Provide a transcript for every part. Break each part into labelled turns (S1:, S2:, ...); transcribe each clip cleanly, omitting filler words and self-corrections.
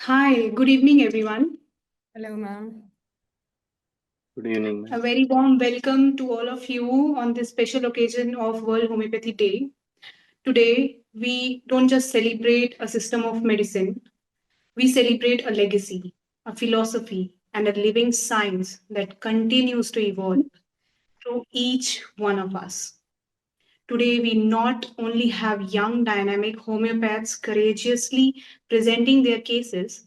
S1: Hi, good evening, everyone.
S2: Hello, ma'am.
S3: Good evening,
S1: A
S3: ma'am.
S1: very warm welcome to all of you on this special occasion of World Homeopathy Day. Today, we don't just celebrate a system of medicine, we celebrate a legacy, a philosophy, and a living science that continues to evolve through each one of us. Today, we not only have young, dynamic homeopaths courageously presenting their cases,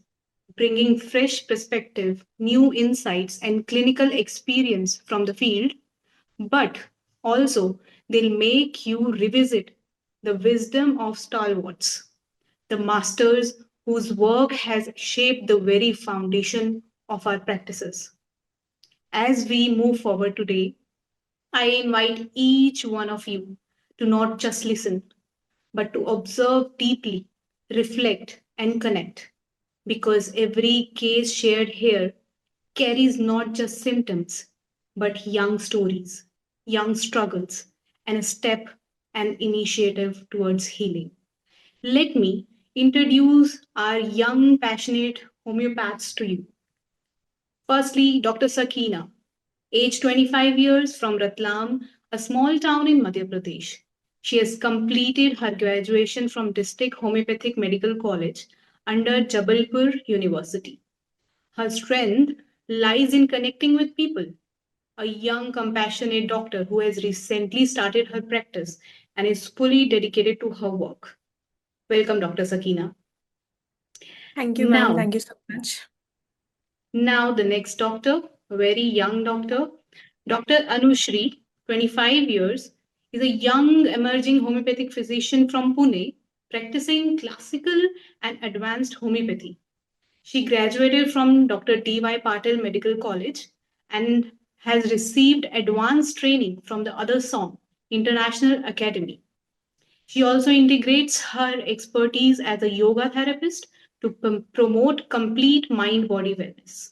S1: bringing fresh perspective, new insights, and clinical experience from the field, but also they'll make you revisit the wisdom of stalwarts, the masters whose work has shaped the very foundation of our practices. As we move forward today, I invite each one of you to not just listen, but to observe deeply, reflect, and connect. Because every case shared here carries not just symptoms, but young stories, young struggles, and a step and initiative towards healing. Let me introduce our young, passionate homeopaths to you. Firstly, Dr. Sakina, age 25 years from Ratlam, a small town in Madhya Pradesh. She has completed her graduation from District Homeopathic Medical College under Jabalpur University. Her strength lies in connecting with people. A young, compassionate doctor who has recently started her practice and is fully dedicated to her work. Welcome, Dr. Sakina.
S2: Thank you, ma'am.
S1: Now,
S2: Thank you so much.
S1: now the next doctor, a very young doctor, Dr. Anushri, 25 years, is a young emerging homeopathic physician from Pune, practicing classical and advanced homeopathy. She graduated from Dr. D.Y. Patil Medical College and has received advanced training from the Other Song International Academy. She also integrates her expertise as a yoga therapist to promote complete mind body wellness.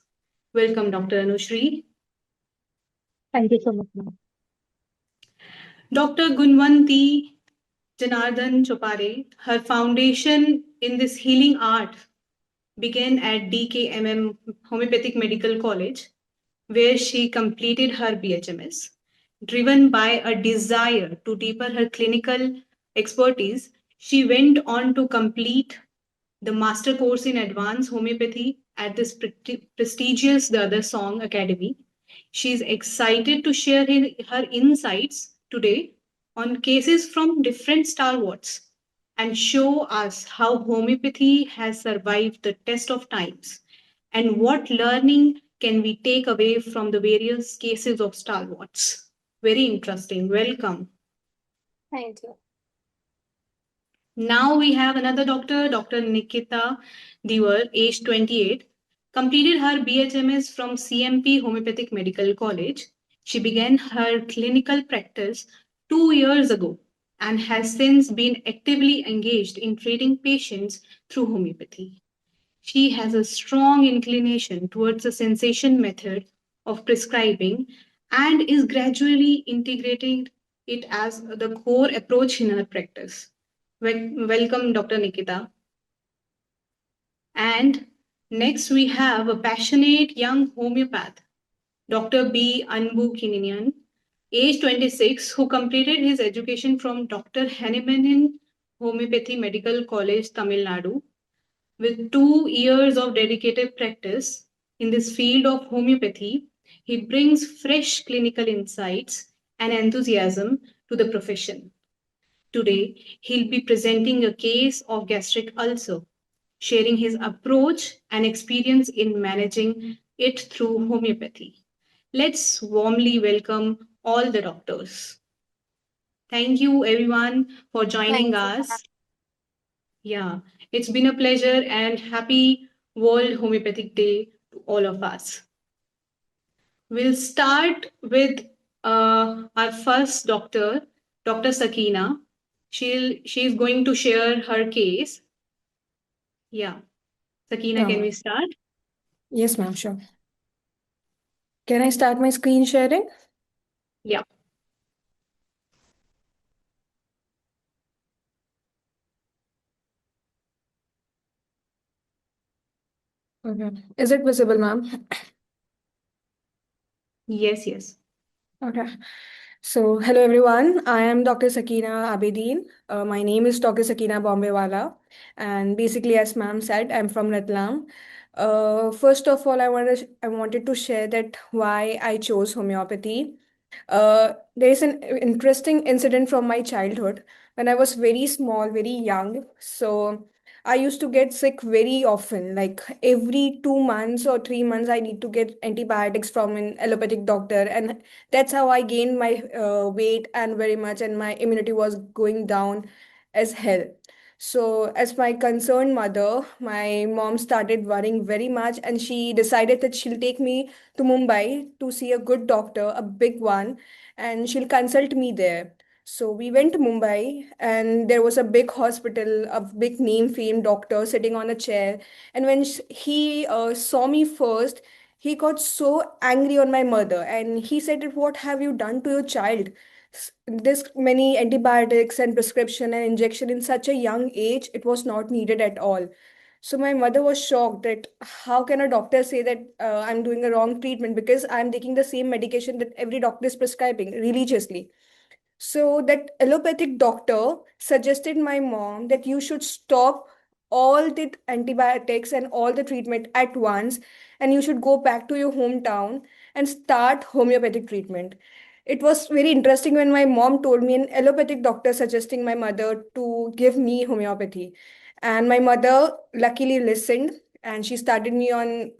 S1: Welcome, Dr. Anushri.
S2: Thank you so much, ma'am.
S1: Dr. Gunwanti Janardhan Chopare, her foundation in this healing art began at DKMM Homeopathic Medical College, where she completed her BHMS. Driven by a desire to deepen her clinical expertise, she went on to complete the master course in advanced homeopathy at this prestigious The Other Song Academy. She is excited to share her insights today on cases from different stalwarts and show us how homeopathy has survived the test of times and what learning can we take away from the various cases of stalwarts. Very interesting. Welcome.
S2: Thank you.
S1: Now we have another doctor, Dr. Nikita Divar, age 28, completed her BHMS from CMP Homeopathic Medical College. She began her clinical practice 2 years ago and has since been actively engaged in treating patients through homeopathy. She has a strong inclination towards the sensation method of prescribing and is gradually integrating it as the core approach in her practice. Welcome, Dr. Nikita. And next, we have a passionate young homeopath, Dr. B. Anbu Kininian, age 26, who completed his education from Dr. Hanumanan Homeopathy Medical College, Tamil Nadu. With 2 years of dedicated practice in this field of homeopathy, he brings fresh clinical insights and enthusiasm to the profession. Today, he'll be presenting a case of gastric ulcer, sharing his approach and experience in managing it through homeopathy. Let's warmly welcome all the doctors. Thank you, everyone, for joining
S2: Thank you.
S1: us. Yeah, it's been a pleasure and happy World Homeopathic Day to all of us. We'll start with our first doctor, Dr. Sakina. She's going to share her case. Yeah, Sakina,
S2: Sure,
S1: can we
S2: ma'am.
S1: start?
S2: Yes, ma'am, sure. Can I start my screen sharing?
S1: Yeah.
S2: Okay. Is it visible, ma'am?
S1: Yes, yes.
S2: Okay. So, hello everyone. I am Dr. Sakina Abedin. My name is Dr. Sakina Bombewala, and basically, as ma'am said, I'm from Ratlam. First of all, I wanted to share that why I chose homeopathy. There is an interesting incident from my childhood when I was very small, very young. So I used to get sick very often, like every 2 months or 3 months, I need to get antibiotics from an allopathic doctor. And that's how I gained my weight and very much, and my immunity was going down as hell. So, as my concerned mother, my mom started worrying very much, and she decided that she'll take me to Mumbai to see a good doctor, a big one, and she'll consult me there. So we went to Mumbai, and there was a big hospital, a big name famed doctor sitting on a chair. And when he saw me first, he got so angry on my mother, and he said, "What have you done to your child? This many antibiotics and prescription and injection in such a young age, it was not needed at all." So my mother was shocked that how can a doctor say that I'm doing a wrong treatment because I'm taking the same medication that every doctor is prescribing religiously. So that allopathic doctor suggested my mom that you should stop all the antibiotics and all the treatment at once, and you should go back to your hometown and start homeopathic treatment. It was very interesting when my mom told me an allopathic doctor suggesting my mother to give me homeopathy. And my mother luckily listened, and she started me on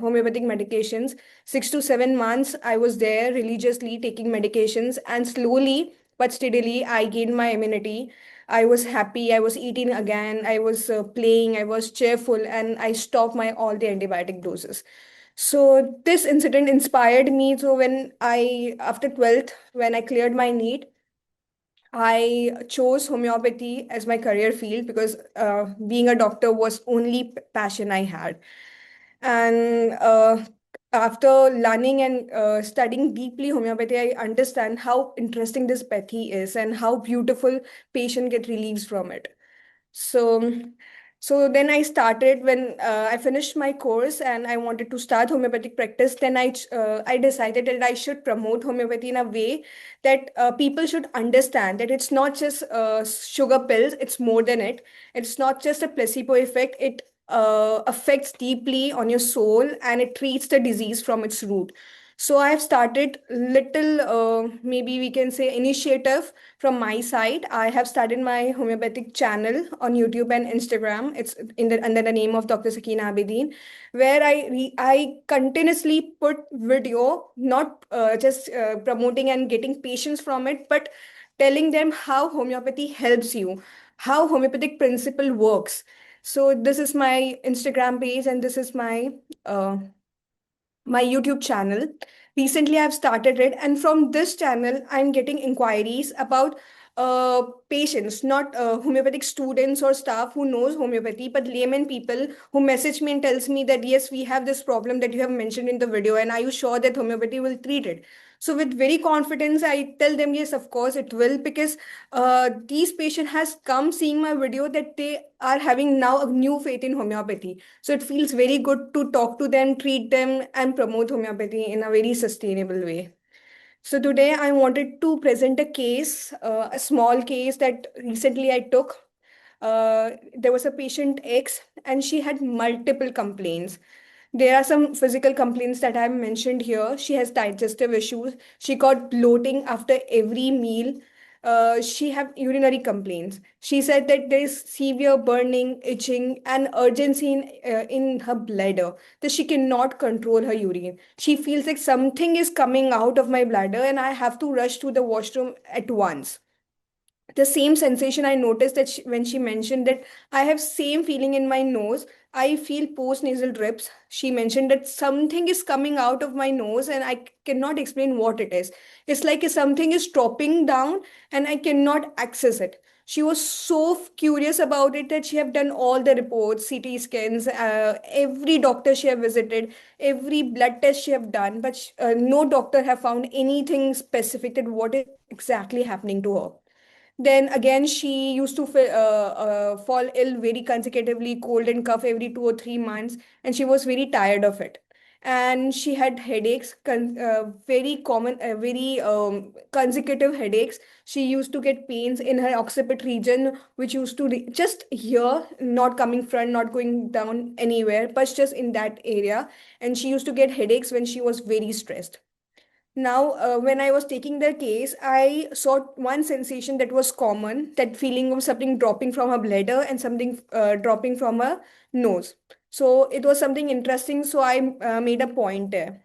S2: homeopathic medications. 6 to 7 months, I was there religiously taking medications, and slowly but steadily, I gained my immunity. I was happy. I was eating again. I was playing. I was cheerful, and I stopped my all the antibiotic doses. So this incident inspired me. So when I, after 12th, when I cleared my NEET, I chose homeopathy as my career field because being a doctor was only passion I had. And after learning and studying deeply homeopathy, I understand how interesting this pathy is and how beautiful patient get reliefs from it. So, so then I started when I finished my course and I wanted to start homeopathic practice. Then I decided that I should promote homeopathy in a way that people should understand that it's not just sugar pills. It's more than it. It's not just a placebo effect. It affects deeply on your soul, and it treats the disease from its root. So I have started little, maybe we can say, initiative from my side. I have started my homeopathic channel on YouTube and Instagram. It's under the name of Dr. Sakina Abedin, where I continuously put video, not just promoting and getting patients from it, but telling them how homeopathy helps you, how homeopathic principle works. So this is my Instagram page, and this is uh, my YouTube channel. Recently, I've started it, and from this channel, I'm getting inquiries about patients, not homeopathic students or staff who knows homeopathy, but layman people who message me and tells me that yes, we have this problem that you have mentioned in the video, and are you sure that homeopathy will treat it? So with very confidence, I tell them yes, of course it will, because these patient has come seeing my video that they are having now a new faith in homeopathy. So it feels very good to talk to them, treat them, and promote homeopathy in a very sustainable way. So today I wanted to present a case, a small case that recently I took. There was a patient X, and she had multiple complaints. There are some physical complaints that I've mentioned here. She has digestive issues. She got bloating after every meal. She have urinary complaints. She said that there is severe burning, itching, and urgency in her bladder, that she cannot control her urine. She feels like something is coming out of my bladder and I have to rush to the washroom at once. The same sensation I noticed that when she mentioned that I have same feeling in my nose. I feel post nasal drips. She mentioned that something is coming out of my nose and I cannot explain what it is. It's like if something is dropping down and I cannot access it. She was so curious about it that she have done all the reports, CT scans, every doctor she have visited, every blood test she have done, but no doctor have found anything specific that what is exactly happening to her. Then again, she used to fall ill very consecutively, cold and cough every 2 or 3 months, and she was very tired of it. And she had headaches, very common, very consecutive headaches. She used to get pains in her occiput region, which used to just here, not coming front, not going down anywhere, but just in that area. And she used to get headaches when she was very stressed. Now, when I was taking their case, I saw one sensation that was common, that feeling of something dropping from her bladder and something dropping from her nose. So it was something interesting. So I made a point there.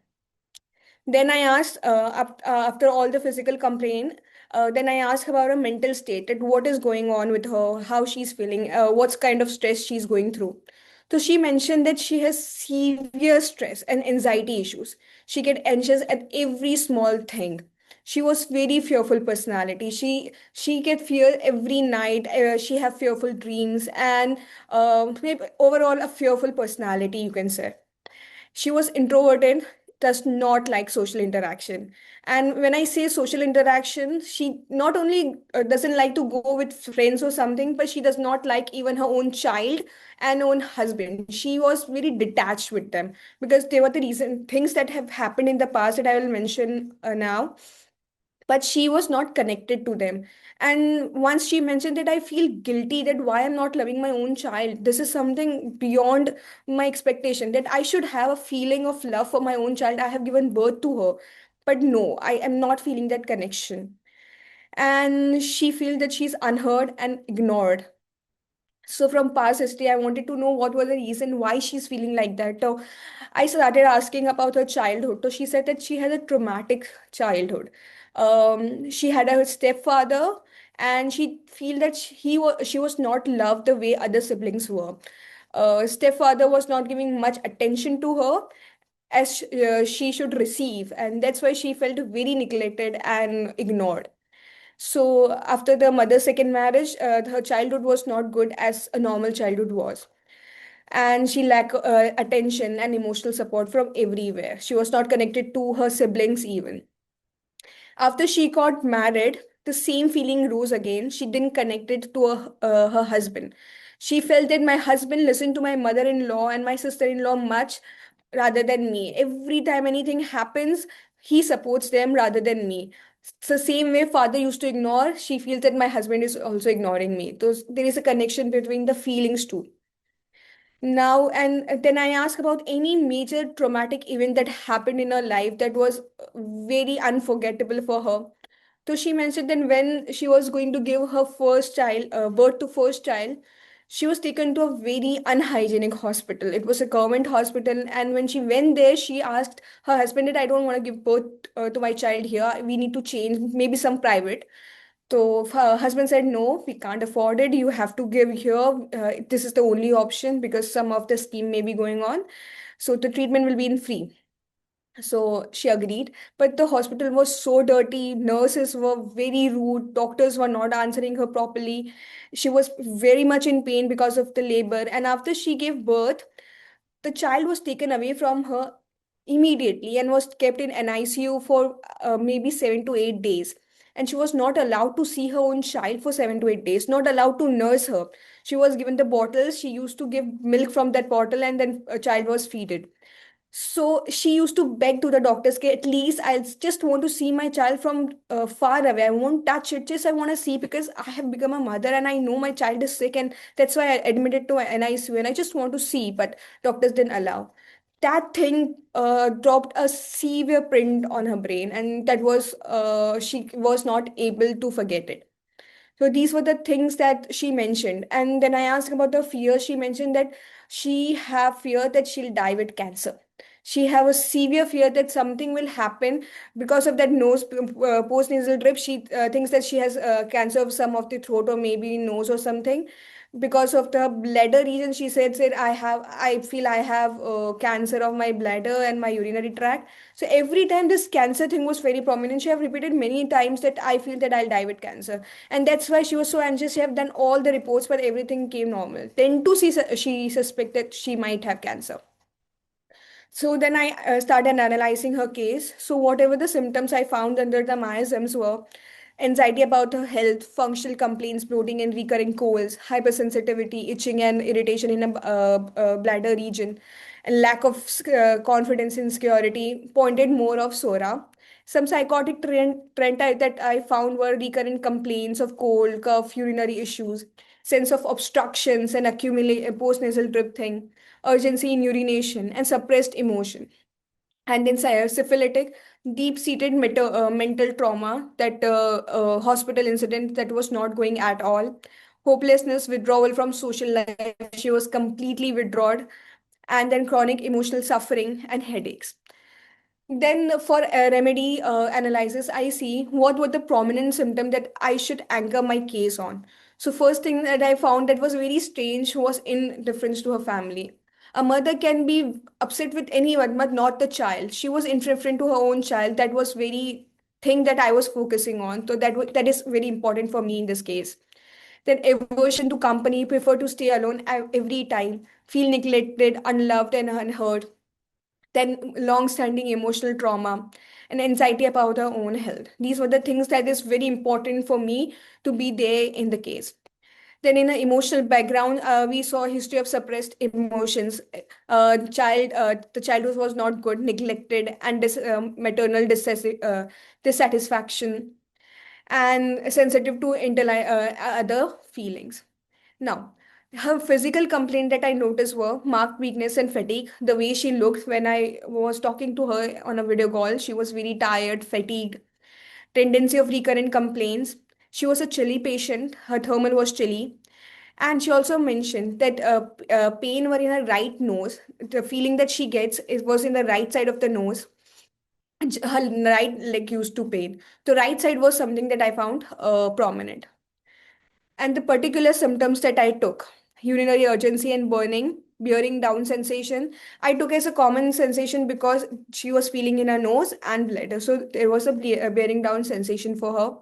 S2: Then I asked, after all the physical complaint, then I asked about her mental state, that what is going on with her, how she's feeling, what kind of stress she's going through. So she mentioned that she has severe stress and anxiety issues. She get anxious at every small thing. She was very fearful personality. She get fear every night. She have fearful dreams and maybe overall a fearful personality, you can say. She was introverted, does not like social interaction. And when I say social interaction, she not only doesn't like to go with friends or something, but she does not like even her own child and own husband. She was very detached with them because they were the reason things that have happened in the past that I will mention now, but she was not connected to them. And once she mentioned that, I feel guilty that why I'm not loving my own child. This is something beyond my expectation, that I should have a feeling of love for my own child. I have given birth to her, but no, I am not feeling that connection. And she feels that she's unheard and ignored. So from past history, I wanted to know what was the reason why she's feeling like that. So I started asking about her childhood. So she said that she had a traumatic childhood. She had a stepfather, and she feel that she was not loved the way other siblings were. Stepfather was not giving much attention to her as she should receive, and that's why she felt very neglected and ignored. So after the mother's second marriage, her childhood was not good as a normal childhood was. And she lacked attention and emotional support from everywhere. She was not connected to her siblings even. After she got married, the same feeling rose again. She didn't connect it to her husband. She felt that my husband listened to my mother-in-law and my sister-in-law much rather than me. Every time anything happens, he supports them rather than me. It's the same way father used to ignore, she feels that my husband is also ignoring me. There is a connection between the feelings too. Now, and then I asked about any major traumatic event that happened in her life that was very unforgettable for her. So she mentioned that when she was going to give her first child, birth to first child, she was taken to a very unhygienic hospital. It was a government hospital, and when she went there, she asked her husband that I don't want to give birth to my child here. We need to change, maybe some private. So her husband said, no, we can't afford it. You have to give here. This is the only option because some of the scheme may be going on. So the treatment will be in free. So she agreed. But the hospital was so dirty. Nurses were very rude. Doctors were not answering her properly. She was very much in pain because of the labor. And after she gave birth, the child was taken away from her immediately and was kept in an ICU for maybe 7 to 8 days. And she was not allowed to see her own child for 7 to 8 days, not allowed to nurse her. She was given the bottles. She used to give milk from that bottle, and then a child was feeded. So she used to beg to the doctors, "Okay, at least I just want to see my child from far away. I won't touch it. Just I want to see because I have become a mother and I know my child is sick, and that's why I admitted to an ICU and I just want to see." But doctors didn't allow. That thing dropped a severe print on her brain, and that was she was not able to forget it. So these were the things that she mentioned. And then I asked about the fear. She mentioned that she have fear that she'll die with cancer. She have a severe fear that something will happen because of that nose post nasal drip. She thinks that she has cancer of some of the throat or maybe nose or something. Because of the bladder region, she said I feel I have cancer of my bladder and my urinary tract. So every time this cancer thing was very prominent, she have repeated many times that I feel that I'll die with cancer, and that's why she was so anxious. She have done all the reports, but everything came normal. Then too, she suspected she might have cancer. So then I started analyzing her case. So whatever the symptoms I found under the miasms were, anxiety about her health, functional complaints, bloating and recurring colds, hypersensitivity, itching and irritation in a bladder region, and lack of confidence and security pointed more of Sora. Some psychotic trend that I found were recurrent complaints of cold, cough, urinary issues, sense of obstructions and accumulate post-nasal drip thing, urgency in urination, and suppressed emotion. And in syphilitic, deep-seated mental trauma, that hospital incident that was not going at all, hopelessness, withdrawal from social life, she was completely withdrawn, and then chronic emotional suffering and headaches. Then for remedy analysis, I see what were the prominent symptom that I should anchor my case on. So first thing that I found that was very strange was indifference to her family. A mother can be upset with anyone, but not the child. She was indifferent to her own child. That was very thing that I was focusing on. So that is very important for me in this case. Then aversion to company, prefer to stay alone every time, feel neglected, unloved, and unheard. Then long-standing emotional trauma and anxiety about our own health. These were the things that is very important for me to be there in the case. Then in the emotional background, we saw a history of suppressed emotions. The childhood was not good, neglected, and maternal dissatisfaction, and sensitive to other feelings. Now, her physical complaint that I noticed were marked weakness and fatigue. The way she looked when I was talking to her on a video call, she was very tired, fatigued, tendency of recurrent complaints. She was a chilly patient, her thermal was chilly. And she also mentioned that pain were in her right nose. The feeling that she gets was in the right side of the nose. Her right leg used to pain. The right side was something that I found prominent. And the particular symptoms that I took, urinary urgency and burning, bearing down sensation, I took as a common sensation because she was feeling in her nose and bladder. So there was a bearing down sensation for her.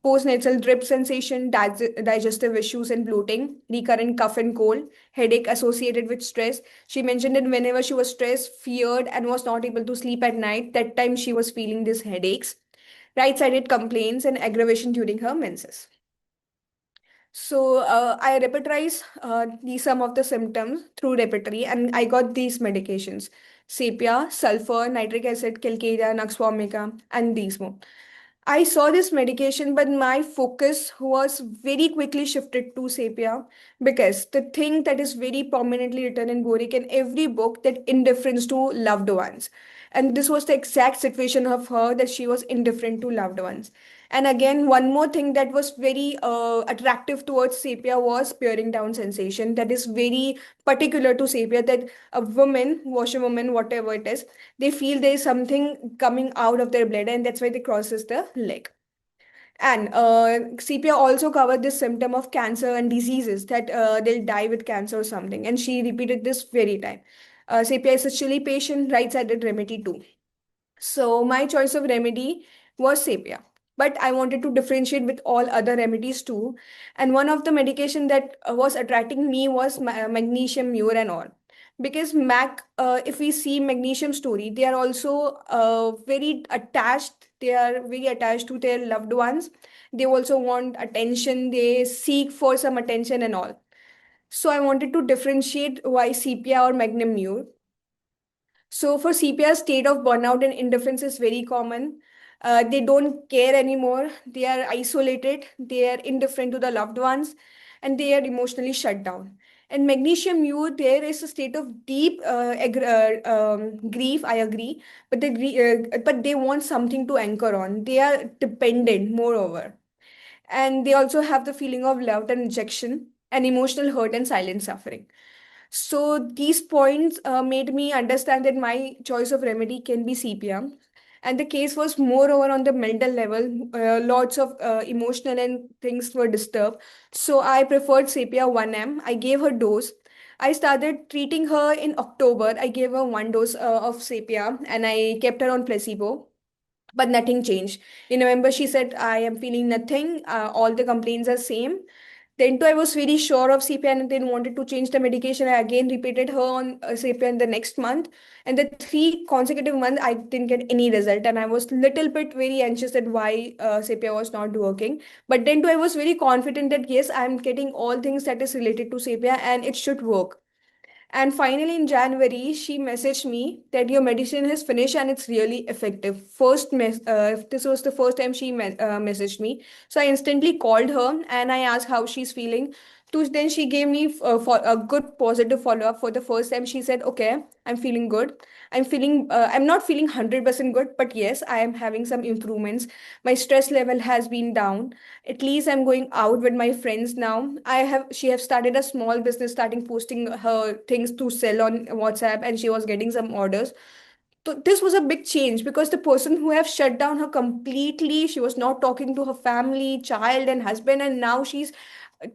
S2: Postnasal drip sensation, digestive issues and bloating, recurrent cough and cold, headache associated with stress. She mentioned that whenever she was stressed, feared, and was not able to sleep at night, that time she was feeling these headaches. Right sided complaints and aggravation during her menses. So I repertorized these some of the symptoms through repertory, and I got these medications: sepia, sulfur, nitric acid, calcarea, nux vomica, and these more. I saw this medication, but my focus was very quickly shifted to sepia because the thing that is very prominently written in Boric in every book, that indifference to loved ones. And this was the exact situation of her, that she was indifferent to loved ones. And again, one more thing that was very attractive towards sepia was peering down sensation. That is very particular to sepia, that a woman, washerwoman, whatever it is, they feel there is something coming out of their bladder, and that's why they crosses the leg. And sepia also covered this symptom of cancer and diseases, that they'll die with cancer or something. And she repeated this very time. Sepia is a chilly patient, right-sided remedy too. So my choice of remedy was sepia. But I wanted to differentiate with all other remedies too. And one of the medication that was attracting me was magnesium mure and all. Because if we see magnesium story, they are also very attached. They are very attached to their loved ones. They also want attention. They seek for some attention and all. So I wanted to differentiate why sepia or magnesium mure. So for CPR, state of burnout and indifference is very common. They don't care anymore. They are isolated. They are indifferent to the loved ones, and they are emotionally shut down. And magnesium mute, there is a state of deep grief. I agree, but but they want something to anchor on. They are dependent, moreover, and they also have the feeling of love and rejection and emotional hurt and silent suffering. So these points made me understand that my choice of remedy can be CPM. And the case was moreover on the mental level. Lots of emotional and things were disturbed. So I preferred sepia 1 m. I gave her dose. I started treating her in October. I gave her 1 dose of sepia and I kept her on placebo. But nothing changed. In November, she said, I am feeling nothing. All the complaints are same. Then too, I was very sure of CPN and then wanted to change the medication. I again repeated her on CPN the next month. And the 3 consecutive months, I didn't get any result. And I was little bit very anxious that why CPN was not working. But then too, I was very confident that yes, I'm getting all things that is related to CPN and it should work. And finally, in January, she messaged me that your medicine has finished and it's really effective. This was the first time she messaged me. So I instantly called her and I asked how she's feeling. Then she gave me for a good positive follow up. For the first time, she said, "Okay, I'm feeling good. I'm not feeling 100% good, but yes, I am having some improvements. My stress level has been down. At least I'm going out with my friends now. She have started a small business, starting posting her things to sell on WhatsApp, and she was getting some orders. So this was a big change because the person who have shut down her completely, she was not talking to her family, child, and husband, and now she's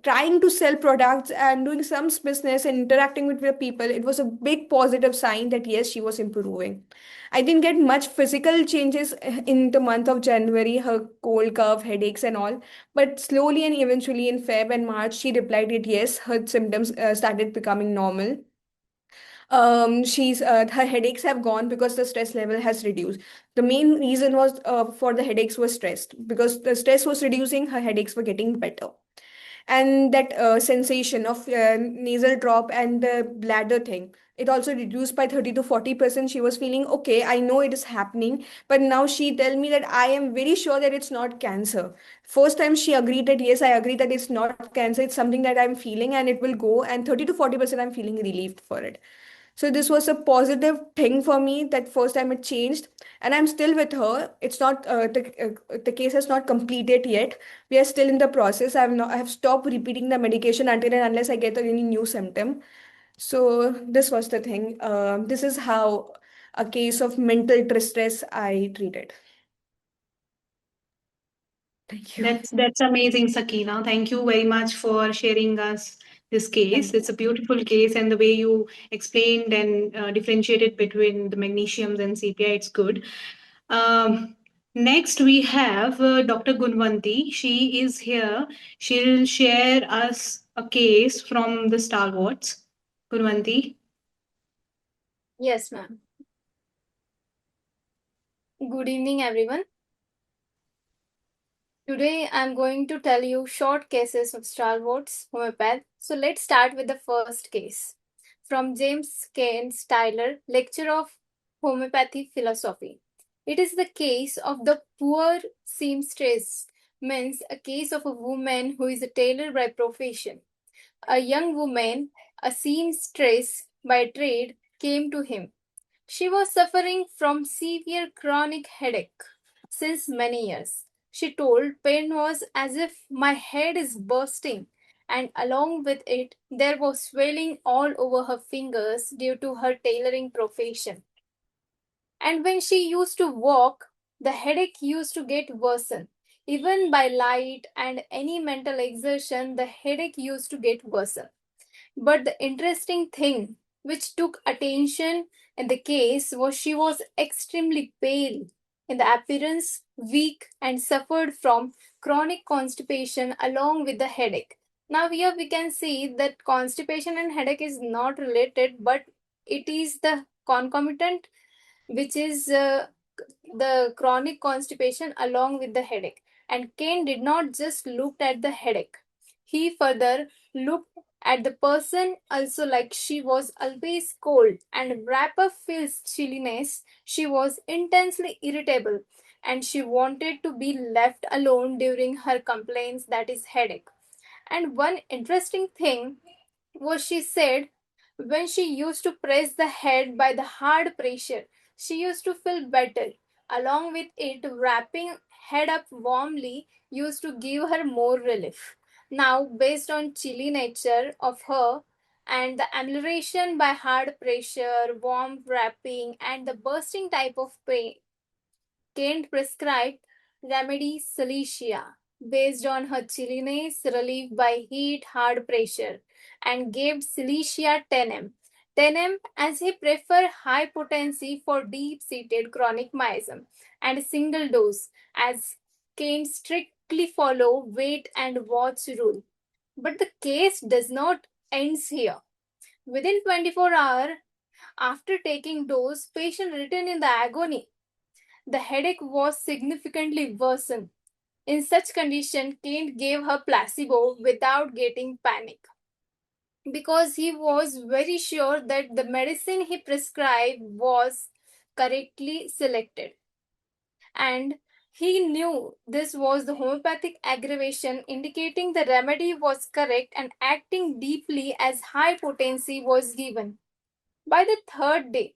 S2: trying to sell products and doing some business and interacting with the people. It was a big positive sign that yes, she was improving. I didn't get much physical changes in the month of January, her cold, cough, headaches, and all. But slowly and eventually in Feb and March, she replied that yes, her symptoms started becoming normal. She's Her headaches have gone because the stress level has reduced. The main reason was for the headaches was stressed because the stress was reducing, her headaches were getting better. And that sensation of nasal drop and the bladder thing, it also reduced by 30 to 40%. She was feeling okay, I know it is happening, but now she tell me that I am very sure that it's not cancer. First time she agreed that yes, I agree that it's not cancer, it's something that I'm feeling and it will go, and 30 to 40% I'm feeling relieved for it. So this was a positive thing for me that first time it changed, and I'm still with her. It's not the case has not completed yet. We are still in the process. I have stopped repeating the medication until and unless I get any new symptom. So this was the thing. This is how a case of mental distress I treated. Thank you.
S1: That's amazing, Sakina. Thank you very much for sharing us this case.
S2: Thank you.
S1: It's a beautiful case, and the way you explained and differentiated between the magnesiums and CPI, it's good. Next, we have Dr. Gunvanti. She is here. She'll share us a case from the stalwarts. Gunvanti.
S4: Yes, ma'am. Good evening, everyone. Today, I'm going to tell you short cases of stalwarts, homeopath. So let's start with the first case. From James Keynes Tyler, lecturer of homeopathy philosophy. It is the case of the poor seamstress, means a case of a woman who is a tailor by profession. A young woman, a seamstress by trade, came to him. She was suffering from severe chronic headache since many years. She told pain was as if my head is bursting, and along with it, there was swelling all over her fingers due to her tailoring profession. And when she used to walk, the headache used to get worsen. Even by light and any mental exertion, the headache used to get worsen. But the interesting thing which took attention in the case was she was extremely pale in the appearance, weak, and suffered from chronic constipation along with the headache. Now, here we can see that constipation and headache is not related, but it is the concomitant, which is the chronic constipation along with the headache. And Kane did not just look at the headache. He further looked at the person also, like she was always cold and wrapper feels chilliness. She was intensely irritable and she wanted to be left alone during her complaints, that is headache. And one interesting thing was she said when she used to press the head by the hard pressure, she used to feel better. Along with it, wrapping head up warmly used to give her more relief. Now, based on chilly nature of her and the amelioration by hard pressure, warm wrapping, and the bursting type of pain, Kent prescribed remedy Cilicia based on her chilliness relieved by heat hard pressure and gave Cilicia 10 10 as he preferred high potency for deep-seated chronic miasm and single dose as Kent strictly follow wait and watch rule. But the case does not end here. Within 24 hours after taking dose, patient returned in the agony. The headache was significantly worsened. In such condition, Kent gave her placebo without getting panic because he was very sure that the medicine he prescribed was correctly selected. And he knew this was the homeopathic aggravation, indicating the remedy was correct and acting deeply as high potency was given. By the third day,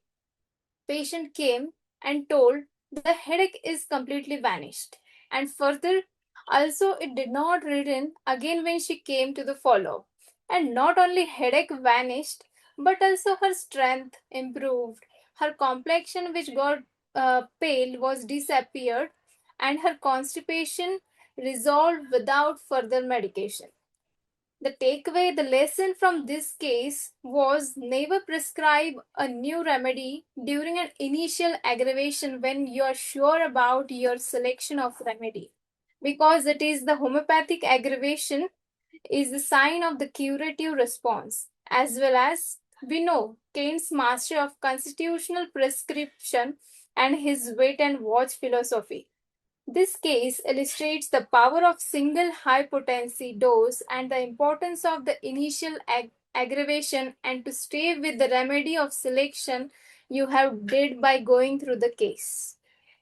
S4: patient came and told the headache is completely vanished. And further, also it did not return again when she came to the follow-up. And not only headache vanished, but also her strength improved. Her complexion, which got pale, was disappeared, and her constipation resolved without further medication. The takeaway, the lesson from this case was never prescribe a new remedy during an initial aggravation when you are sure about your selection of remedy. Because it is the homeopathic aggravation is the sign of the curative response, as well as we know Kane's master of constitutional prescription and his wait and watch philosophy. This case illustrates the power of single high potency dose and the importance of the initial aggravation and to stay with the remedy of selection you have did by going through the case.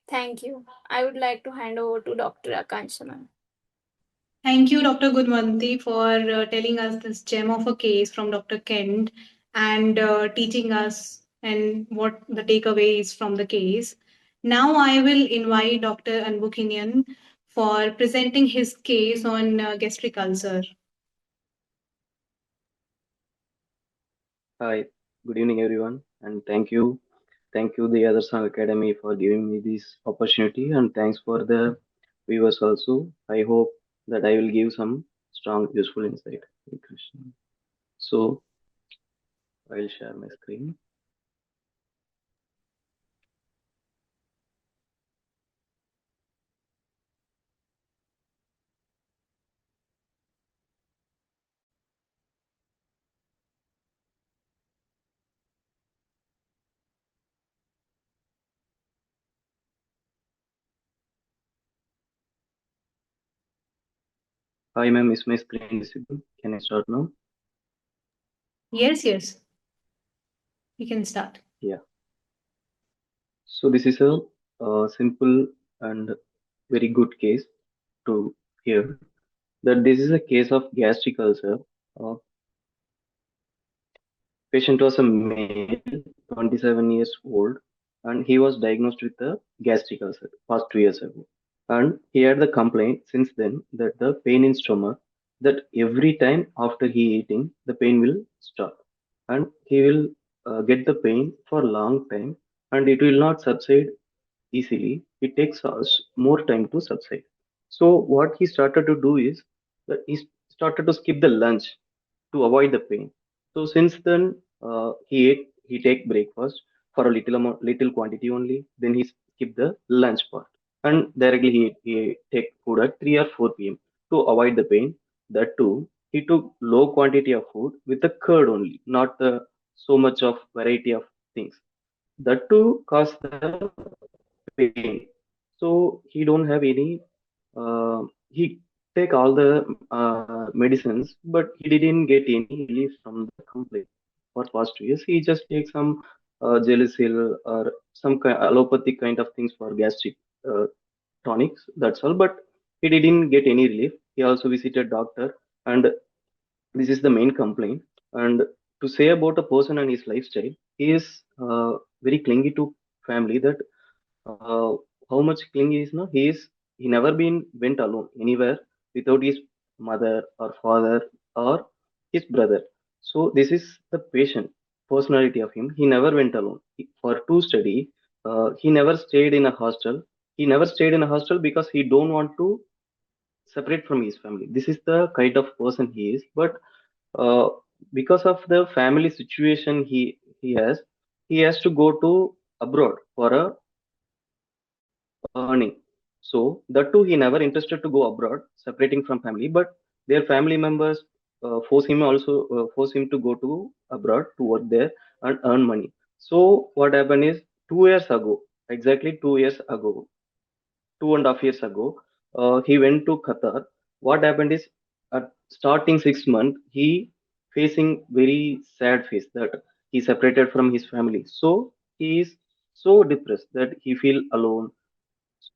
S4: Thank you. I would like to hand over to Dr. Akanshana.
S1: Thank you, Dr. Gudwanti, for telling us this gem of a case from Dr. Kent and teaching us and what the takeaway is from the case. Now I will invite Dr. Anbukinian for presenting his case on gastric ulcer.
S3: Hi, good evening, everyone, and thank you, the Other Song Academy, for giving me this opportunity, and thanks for the viewers also. I hope that I will give some strong, useful insight. So, I'll share my screen. Hi, ma'am, is my screen visible? Can I start now?
S1: Yes, yes, we can start.
S3: Yeah. So, this is a simple and very good case to hear that this is a case of gastric ulcer. Uh, Patient was a male, 27 years old, and he was diagnosed with a gastric ulcer past 2 years ago. And he had the complaint since then that the pain in stomach, that every time after he eating, the pain will stop, and he will get the pain for a long time, and it will not subside easily. It takes us more time to subside. So what he started to do is that he started to skip the lunch to avoid the pain. So since then, he take breakfast for a little quantity only. Then he skip the lunch part, and directly he take food at 3 or 4 p.m. to avoid the pain. That too, he took low quantity of food with the curd only, not the so much of variety of things. That too caused the pain. So he don't have any. He take all the medicines, but he didn't get any relief from the complaint for past 2 years. He just takes some Gelisil or some allopathic kind of things for gastric uh, tonics. That's all. But he didn't get any relief. He also visited doctor, and this is the main complaint. And to say about a person and his lifestyle, he is very clingy to family. That uh, how much clingy is, no, he never been went alone anywhere without his mother or father or his brother. So this is the patient personality of him. He never went alone for to study. He never stayed in a hostel. He never stayed in a hostel because he don't want to separate from his family. This is the kind of person he is. But uh, because of the family situation he has to go to abroad for a earning. So that too, he never interested to go abroad, separating from family. But their family members force him to go to abroad to work there and earn money. So what happened is 2 years ago, exactly 2 years ago, 2.5 years ago, he went to Qatar. What happened is at starting 6 months, he facing very sad face that he separated from his family. So he is so depressed that he feel alone.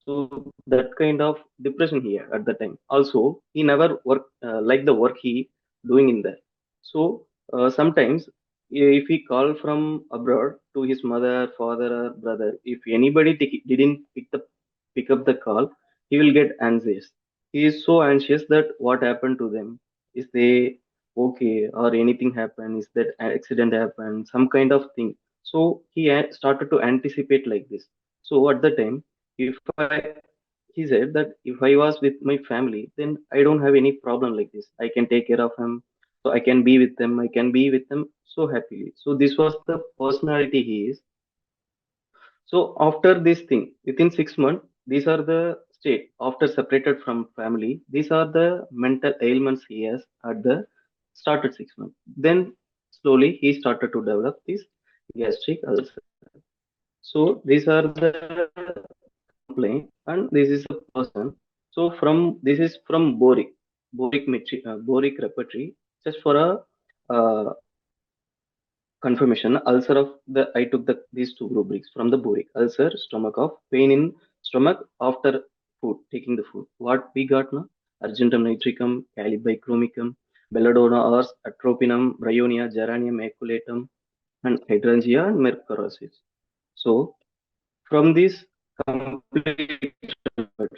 S3: So that kind of depression he had at the time. Also, he never work like the work he doing in there. So sometimes if he call from abroad to his mother, father, or brother, if anybody didn't pick up the call, he will get anxious. He is so anxious that what happened to them? Is they okay or anything happened? Is that accident happened? Some kind of thing. So he started to anticipate like this. So at the time, if I he said that if I was with my family, then I don't have any problem like this. I can take care of him, so I can be with them. I can be with them so happily. So this was the personality he is. So after this thing, within 6 months, these are the state after separated from family. These are the mental ailments he has at the started 6 months. Then slowly he started to develop this gastric ulcer. So these are the complaint, and this is a person. So from this is from Boric repertory. Just for a confirmation, ulcer of the I took these two rubrics from the Boric ulcer, stomach of pain in stomach after food, taking the food. What we got now? Argentum nitricum, calibicromicum, belladonna ars, atropinum, bryonia, geranium maculatum, and hydrangea and mercurius. So from this complete to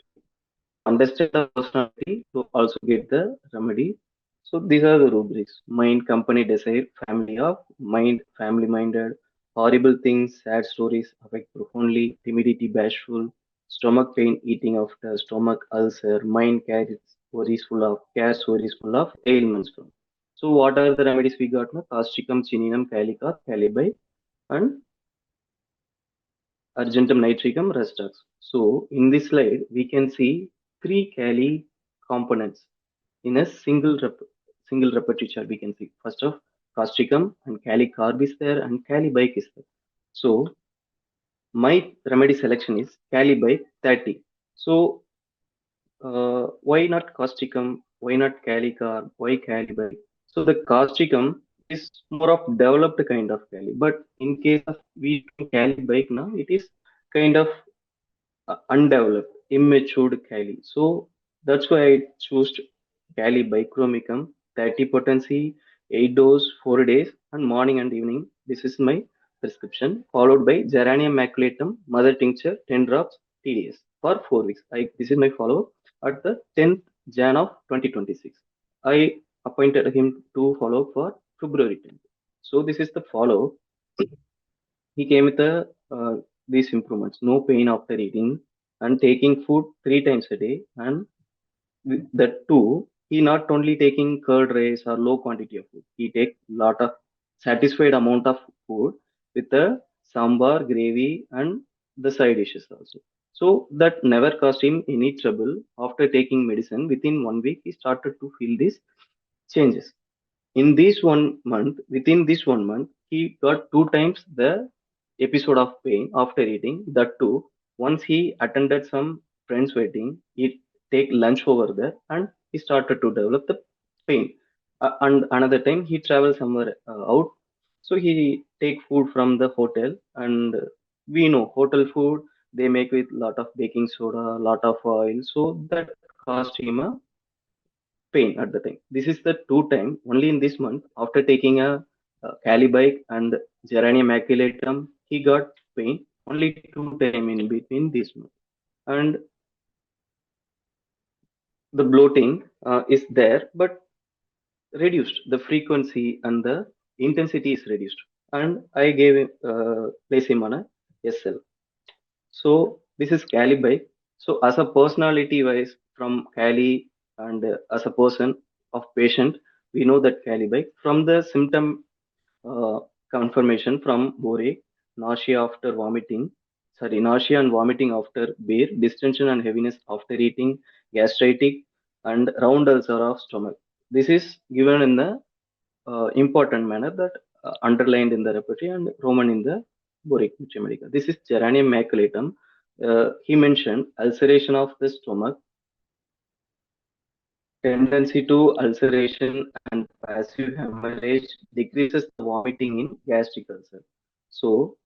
S3: understand the personality to also get the remedy. So these are the rubrics: mind, company, desire, family of mind, family minded, horrible things, sad stories, affect profoundly, timidity, bashful, stomach pain, eating after, stomach ulcer, mind carries worries full of ailments from. So what are the remedies we got now? Castricum, chininum, calica, calibi, and argentum nitricum restux. So in this slide, we can see three Kali components in a single repertoire chart. We can see first of castricum and Kali carb is there and Kali bike is there. So my remedy selection is Kali bike 30. So why not castricum? Why not Kali carb? Why Kali bike? So the castricum is more of developed kind of Kali, but in case of we Kali bike now, it is kind of undeveloped, immatured Cali. So that's why I chose Cali bichromicum, 30 potency, 8 dose, 4 days, and morning and evening. This is my prescription, followed by Geranium maculatum, mother tincture, 10 drops, TDS for 4 weeks. This is my follow up at the 10th Jan of 2026. I appointed him to follow up for February 10th. So this is the follow. He came with these improvements: no pain after eating, and taking food 3 times a day. And with that too, he not only taking curd rice or low quantity of food. He take lot of satisfied amount of food with the sambar, gravy, and the side dishes also. So that never caused him any trouble. After taking medicine, within 1 week, he started to feel these changes. In this 1 month, within this 1 month, he got 2 times the episode of pain after eating. That too, once he attended some friend's wedding, he take lunch over there and he started to develop the pain. And another time he traveled somewhere out, so he take food from the hotel, and we know hotel food they make with lot of baking soda, lot of oil, so that caused him a pain at the time. This is the 2 time only in this month after taking a Calibike and Geranium maculatum, he got pain only 2 time in between this month. And the bloating is there, but reduced. The frequency and the intensity is reduced. And I gave him, place him on a SL. So this is Cali bike. So as a personality wise from Cali and as a person of patient, we know that Cali bike from the symptom uh, confirmation from Bore, nausea after vomiting, nausea and vomiting after beer, distension and heaviness after eating, gastritic and round ulcer of stomach. This is given in the important manner that underlined in the repertory and Roman in the Boric Medica. This is Geranium maculatum. He mentioned ulceration of the stomach, tendency to ulceration and passive hemorrhage decreases the vomiting in gastric ulcer. So,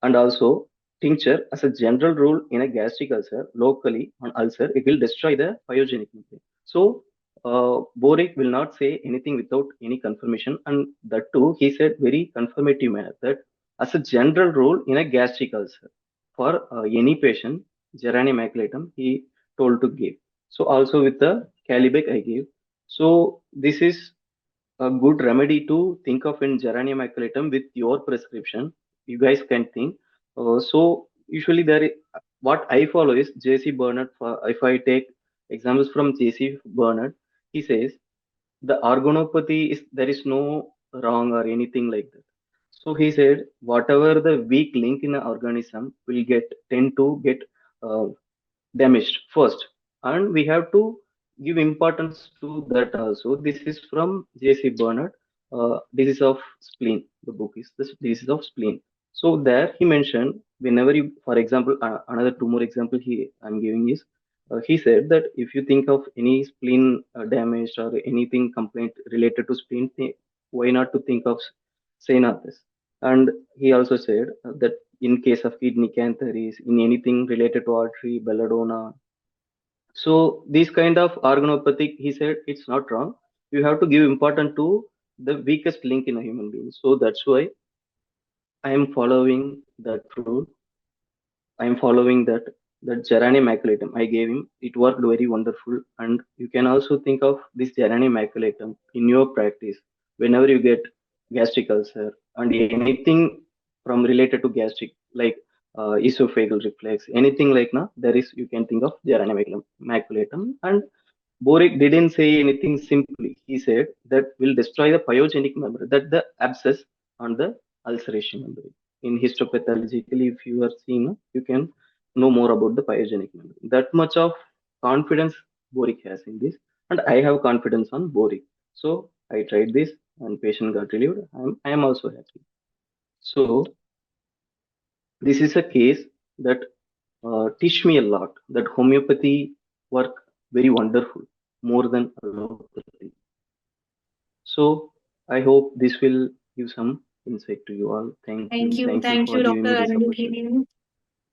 S3: and also tincture as a general rule in a gastric ulcer, locally on ulcer, it will destroy the pyogenic membrane. So, Boric will not say anything without any confirmation, and that too, he said very confirmative manner that as a general rule in a gastric ulcer, for any patient, Geranium maculatum, he told to give. So also with the Calibec I gave. So this is a good remedy to think of in Geranium maculatum with your prescription. You guys can think. So usually what I follow is J.C. Bernard. If I take examples from J.C. Bernard, he says the organopathy is there is no wrong or anything like that. So he said whatever the weak link in the organism will tend to get uh, damaged first, and we have to give importance to that also. This is from JC Bernard, disease of spleen. The book is this disease of spleen. So there he mentioned, whenever you, for example, another two more example I'm giving is, he said that if you think of any spleen damaged or anything complaint related to spleen, why not to think of Sainathis. And he also said that in case of kidney canceries, in anything related to artery, belladonna. So these kind of organopathic, he said it's not wrong. You have to give importance to the weakest link in a human being. So that's why I am following that rule. I am following that Geranium maculatum I gave him. It worked very wonderful, and you can also think of this Geranium maculatum in your practice whenever you get gastric ulcer and anything from related to gastric, like esophageal reflex, anything like now. There is, you can think of Geranium maculatum. And Boric didn't say anything simply. He said that will destroy the pyogenic membrane, that the abscess on the ulceration membrane. In histopathologically, if you are seeing, you can know more about the pyogenic membrane. That much of confidence Boric has in this, and I have confidence on Boric. So I tried this, and patient got relieved. I am also happy. So this is a case that teach me a lot. That homeopathy work very wonderful, more than allopathy. So I hope this will give some insight to you all. Thank you. Thank you
S1: Thank
S3: for
S1: you,
S3: giving
S1: Dr.
S3: me this opportunity.
S1: Anandini,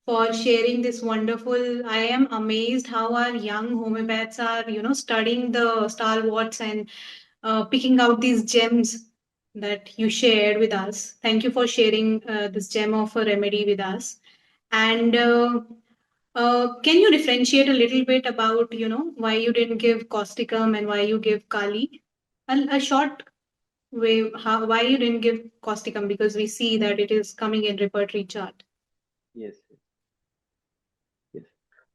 S1: for sharing this wonderful. I am amazed how our young homeopaths are, studying the stalwarts and picking out these gems that you shared with us. Thank you for sharing this gem of a remedy with us. And can you differentiate a little bit about, why you didn't give causticum and why you give Kali? A short way, why you didn't give causticum, because we see that it is coming in repertory chart.
S3: Yes, yes.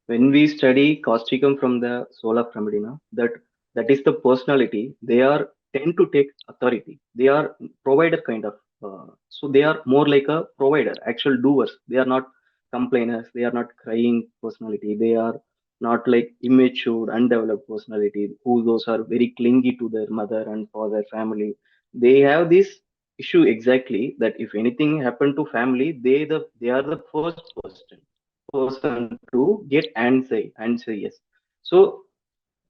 S3: When we study causticum from the sola framidina, that is the personality. They are tend to take authority. They are provider kind of. So they are more like a provider, actual doers. They are not complainers. They are not crying personality. They are not like immature, undeveloped personality. Who those are very clingy to their mother and father, family. They have this issue exactly that if anything happened to family, they are the first person to get answer yes. So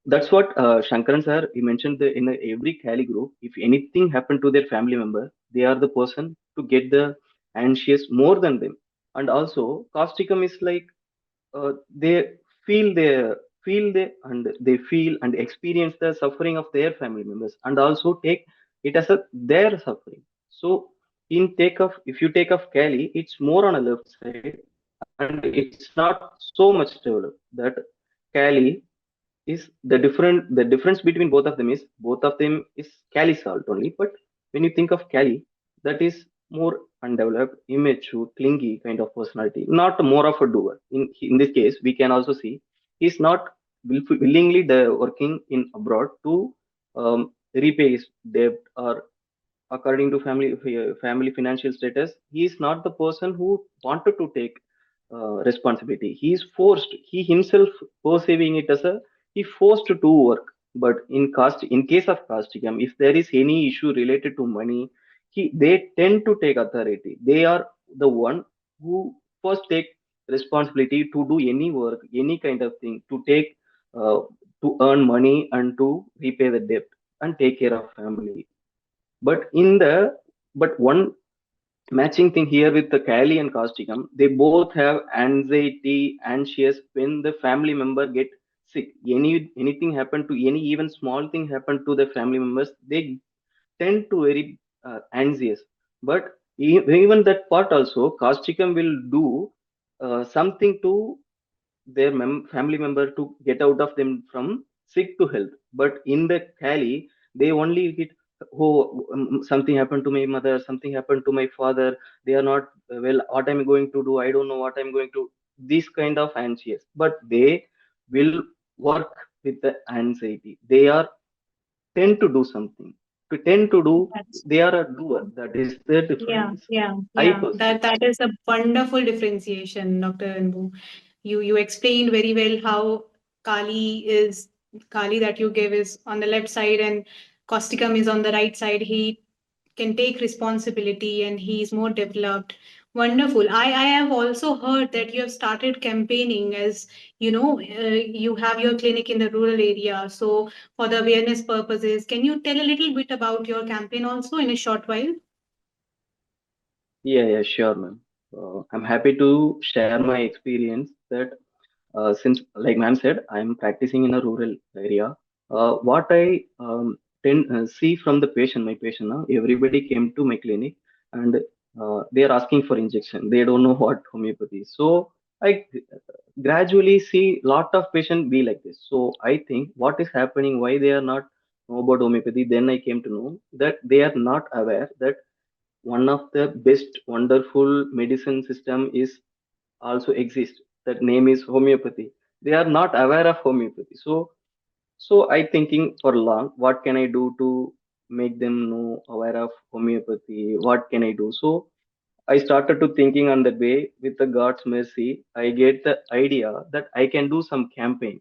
S3: that's what Shankaran sir, he mentioned in every Cali group, if anything happened to their family member, they are the person to get the anxious more than them. And also causticum is like they feel their and they feel and experience the suffering of their family members, and also take it as a their suffering. So in take of if you take of Cali, it's more on a left side, and it's not so much developed. That Cali is the difference between both of them is both of them is Cali salt only. But when you think of Cali, that is more undeveloped, immature, clingy kind of personality, not more of a doer. In this case, we can also see he's not willingly working in abroad to repay his debt, or according to family financial status, he is not the person who wanted to take responsibility. He is forced, he himself perceiving it as a he forced to work. But in case of causticum, if there is any issue related to money, they tend to take authority. They are the one who first take responsibility to do any work, any kind of thing, to take uh, to earn money and to repay the debt and take care of family. But one matching thing here with the Kali and Causticum, they both have anxiety, anxious when the family member get sick. Anything happen to any even small thing happen to the family members, they tend to very anxious. But even that part also, Causticum will do something to their family member to get out of them from sick to health. But in the Cali, they only get, oh, something happened to my mother, something happened to my father, they are not well, what I'm going to do, I don't know what I'm going to, this kind of anxious. But they will work with the anxiety. They are tend to do something, to tend to do,
S1: That's
S3: they are a doer. That is the
S1: yeah,
S3: difference,
S1: yeah,
S3: I
S1: yeah.
S3: perceive.
S1: That is a wonderful differentiation, Dr. Anbu. You explained very well how Kali that you gave is on the left side and Causticum is on the right side. He can take responsibility and he's more developed. Wonderful. I have also heard that you have started campaigning as you have your clinic in the rural area. So for the awareness purposes, can you tell a little bit about your campaign also in a short while?
S3: Yeah, sure, ma'am. I'm happy to share my experience that since, like ma'am said, I'm practicing in a rural area. What I see from the patient, my patient now, everybody came to my clinic and they are asking for injection. They don't know what homeopathy is. So I gradually see lot of patients be like this. So I think what is happening, why they are not know about homeopathy. Then I came to know that they are not aware that one of the best wonderful medicine system is also exist. That name is homeopathy. They are not aware of homeopathy. So I thinking for long, what can I do to make them know aware of homeopathy, what can I do. So I started to thinking on that way. With the God's mercy, I get the idea that I can do some campaign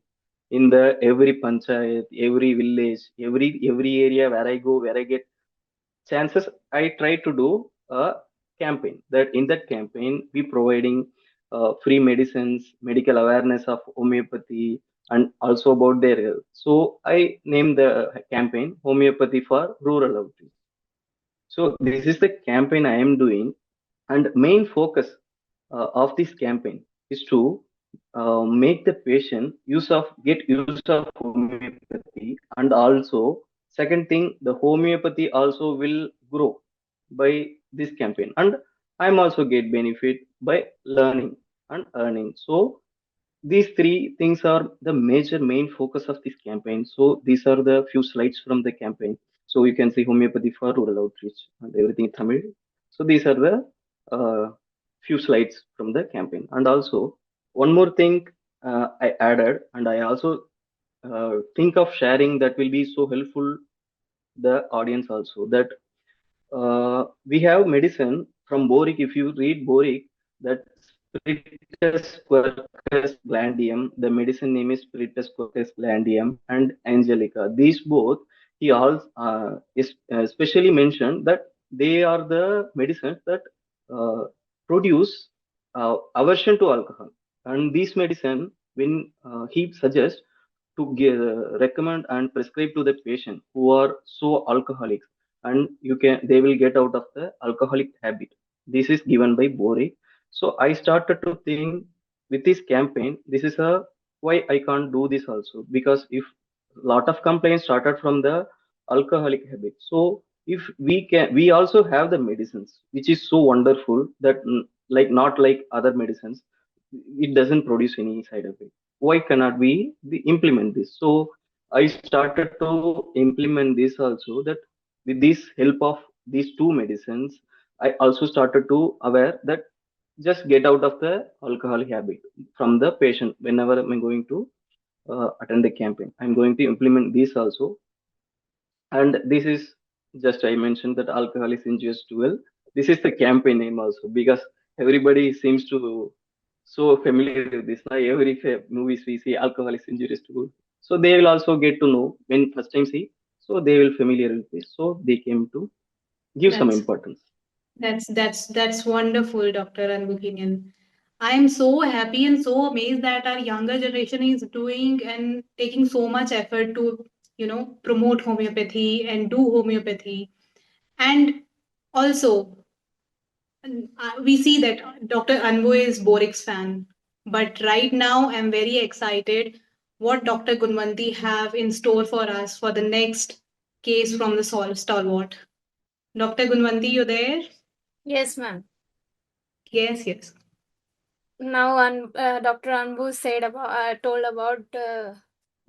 S3: in the every panchayat, every village, every area where I go, where I get chances. I try to do a campaign. That in that campaign we providing free medicines, medical awareness of homeopathy, and also about their health. So I named the campaign Homeopathy for Rural Outreach. So this is the campaign I am doing. And main focus of this campaign is to make the patient get use of homeopathy. And also, second thing, the homeopathy also will grow by this campaign, and I'm also get benefit by learning and earning. So these three things are the major main focus of this campaign. So these are the few slides from the campaign. So you can see homeopathy for rural outreach and everything in Tamil. So these are the few slides from the campaign. And also one more thing I added, and I also think of sharing that will be so helpful the audience also, that we have medicine from Boric. If you read Boric, that Spiritus quercus glandium, the medicine name is Spiritus quercus glandium and Angelica. These both, he also is specially mentioned that they are the medicines that uh, produce aversion to alcohol. And these medicine, when he suggests to recommend and prescribe to the patient who are so alcoholic, and they will get out of the alcoholic habit. This is given by Boric. So I started to think with this campaign, this is a why I can't do this also, because if lot of complaints started from the alcoholic habit. So if we also have the medicines which is so wonderful that like not like other medicines, it doesn't produce any side effect. Why cannot we implement this? So I started to implement this also, that with this help of these two medicines, I also started to aware that just get out of the alcohol habit from the patient. Whenever I'm going to attend the campaign, I'm going to implement this also. And this is just, I mentioned that alcohol is injurious to health. This is the campaign name also, because everybody seems to so familiar with this. Now every movies we see alcohol is injurious to health. So they will also get to know when first time see. So they will familiar with this. So they came to give some
S1: That's
S3: importance.
S1: that's wonderful, Dr. Anbukinian. I am so happy and so amazed that our younger generation is doing and taking so much effort to, promote homeopathy and do homeopathy. And also, we see that Dr. Anbu is Boric's fan. But right now, I'm very excited what Dr. Gunwanti have in store for us for the next case from the stalwart. Dr. Gunwanti, you there?
S4: Yes, ma'am.
S1: Yes, yes.
S4: Now, Dr. Anbu told about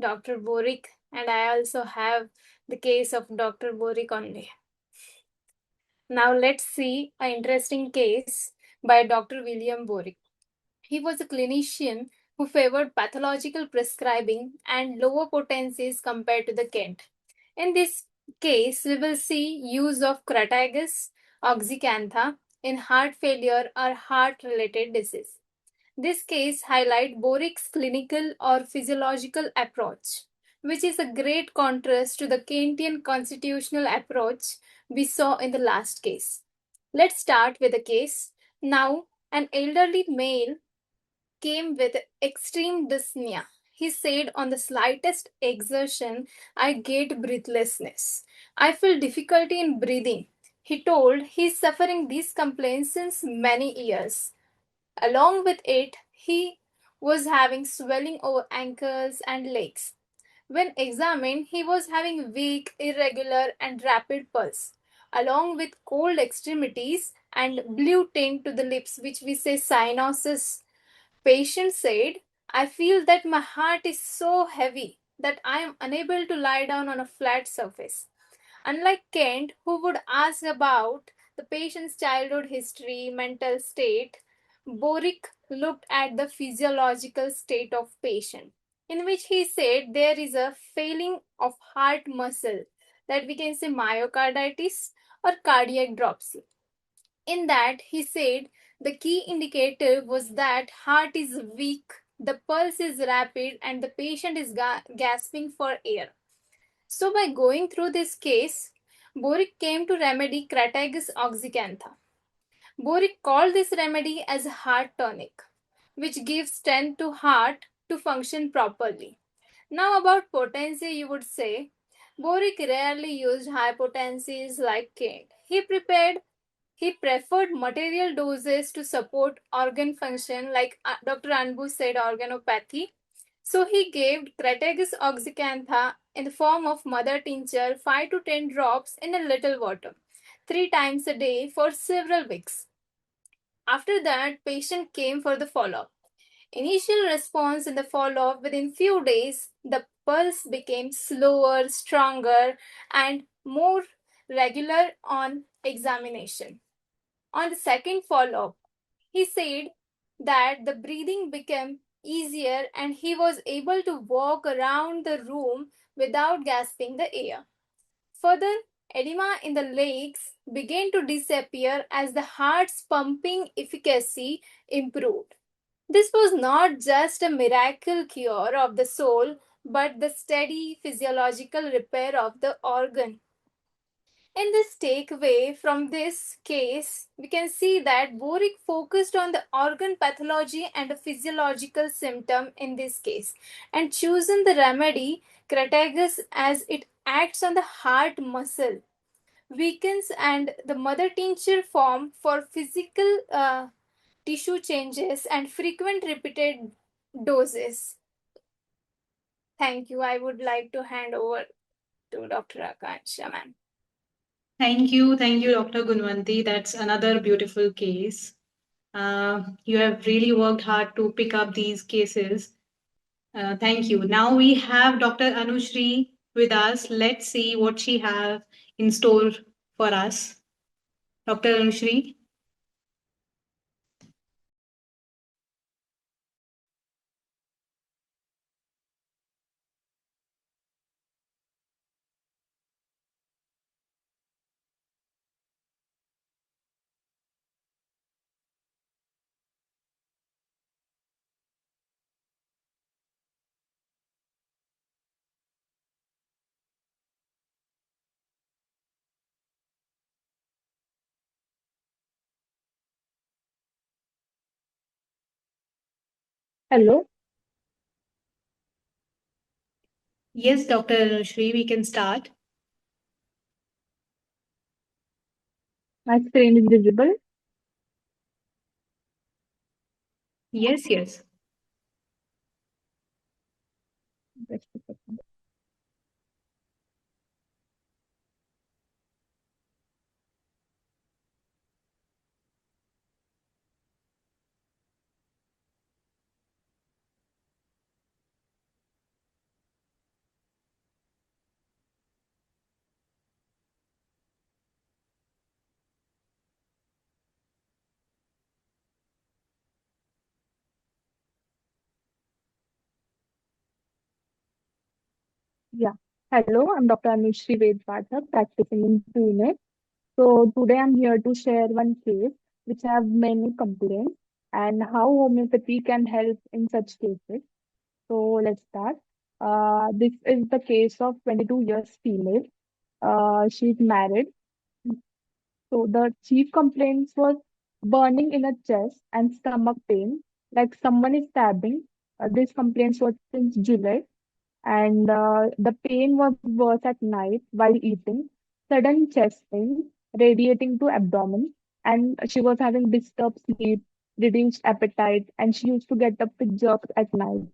S4: Dr. Boric, and I also have the case of Dr. Boric only. Now, let's see an interesting case by Dr. William Boric. He was a clinician who favored pathological prescribing and lower potencies compared to the Kent. In this case, we will see use of Crataegus oxycantha in heart failure or heart-related disease. This case highlights Boric's clinical or physiological approach, which is a great contrast to the Kantian constitutional approach we saw in the last case. Let's start with the case. Now, an elderly male came with extreme dyspnea. He said, on the slightest exertion, I get breathlessness. I feel difficulty in breathing. He told he's suffering these complaints since many years. Along with it, he was having swelling over ankles and legs. When examined, he was having weak, irregular, and rapid pulse, along with cold extremities and blue tint to the lips, which we say cyanosis. Patient said, I feel that my heart is so heavy that I am unable to lie down on a flat surface. Unlike Kent, who would ask about the patient's childhood history, mental state, Boric looked at the physiological state of patient, in which he said there is a failing of heart muscle, that we can say myocarditis or cardiac dropsy. In that, he said the key indicator was that heart is weak, the pulse is rapid, and the patient is gasping for air. So, by going through this case, Boric came to remedy Crataegus oxycantha. Boric called this remedy as a heart tonic, which gives strength to heart to function properly. Now, about potency, you would say Boric rarely used high potencies like Kent. He preferred material doses to support organ function, like Dr. Anbu said, organopathy. So he gave Crataegus oxycantha in the form of mother tincture, 5 to 10 drops in a little water, 3 times a day for several weeks. After that, patient came for the follow-up. Initial response in the follow-up, within few days, the pulse became slower, stronger, and more regular on examination. On the second follow-up, he said that the breathing became easier and he was able to walk around the room without gasping the air. Further, edema in the legs began to disappear as the heart's pumping efficacy improved. This was not just a miracle cure of the soul, but the steady physiological repair of the organ. In this takeaway from this case, we can see that Boric focused on the organ pathology and the physiological symptom in this case and chosen the remedy Crataegus as it acts on the heart muscle, weakens, and the mother tincture form for physical tissue changes and frequent repeated doses. Thank you. I would like to hand over to Dr. Akansha, ma'am.
S1: Thank you, Dr. Gunwanti. That's another beautiful case. You have really worked hard to pick up these cases. Thank you. Now we have Dr. Anushri with us. Let's see what she have in store for us. Dr. Anushri.
S5: Hello,
S1: Yes, Dr. Shri, we can start.
S5: my screen is visible.
S1: Yes, yes.
S5: Just a second. Yeah. Hello, I'm Dr. Anushri Vedpata, practicing in Pune. So today I'm here to share one case which have many complaints and how homeopathy can help in such cases. So let's start. This is the case of 22 years female. She's married. So the chief complaints was burning in her chest and stomach pain, like someone is stabbing. These complaints were since July, and the pain was worse at night while eating, sudden chest pain radiating to abdomen, and she was having disturbed sleep, reduced appetite, and she used to get up with jerks at night.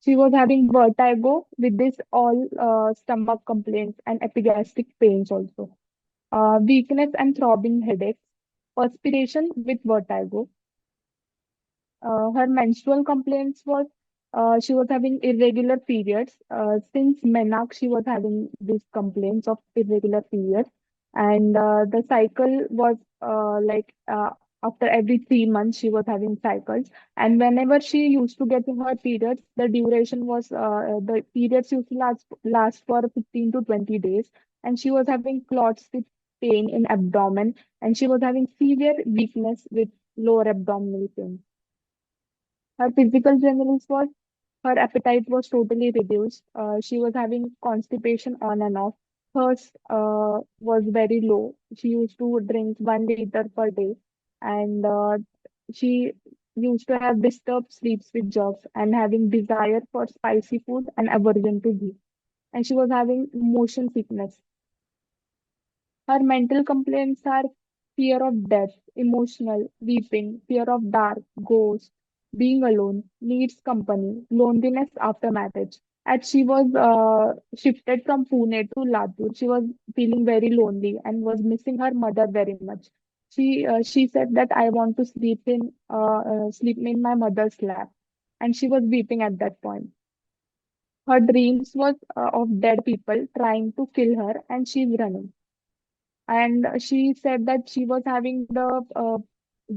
S5: She was having vertigo with this all stomach complaints and epigastric pains also. Weakness and throbbing headaches, perspiration with vertigo. Her menstrual complaints was she was having irregular periods. Since menarche, she was having these complaints of irregular periods, and the cycle was after every 3 months she was having cycles, and whenever she used to get her periods, the duration was the periods used to last for 15 to 20 days, and she was having clots with pain in abdomen, and she was having severe weakness with lower abdominal pain. Her physical generals was her appetite was totally reduced. She was having constipation on and off. Hers was very low. She used to drink 1 liter per day, and she used to have disturbed sleeps with jerks and having desire for spicy food and aversion to ghee. And she was having motion sickness. Her mental complaints are fear of death, emotional, weeping, fear of dark, ghosts, being alone, needs company, loneliness after marriage. As she was shifted from Pune to Latur, she was feeling very lonely and was missing her mother very much. She said that I want to sleep in my mother's lap, and she was weeping at that point. Her dreams was of dead people trying to kill her, and she's running. And she said that she was having the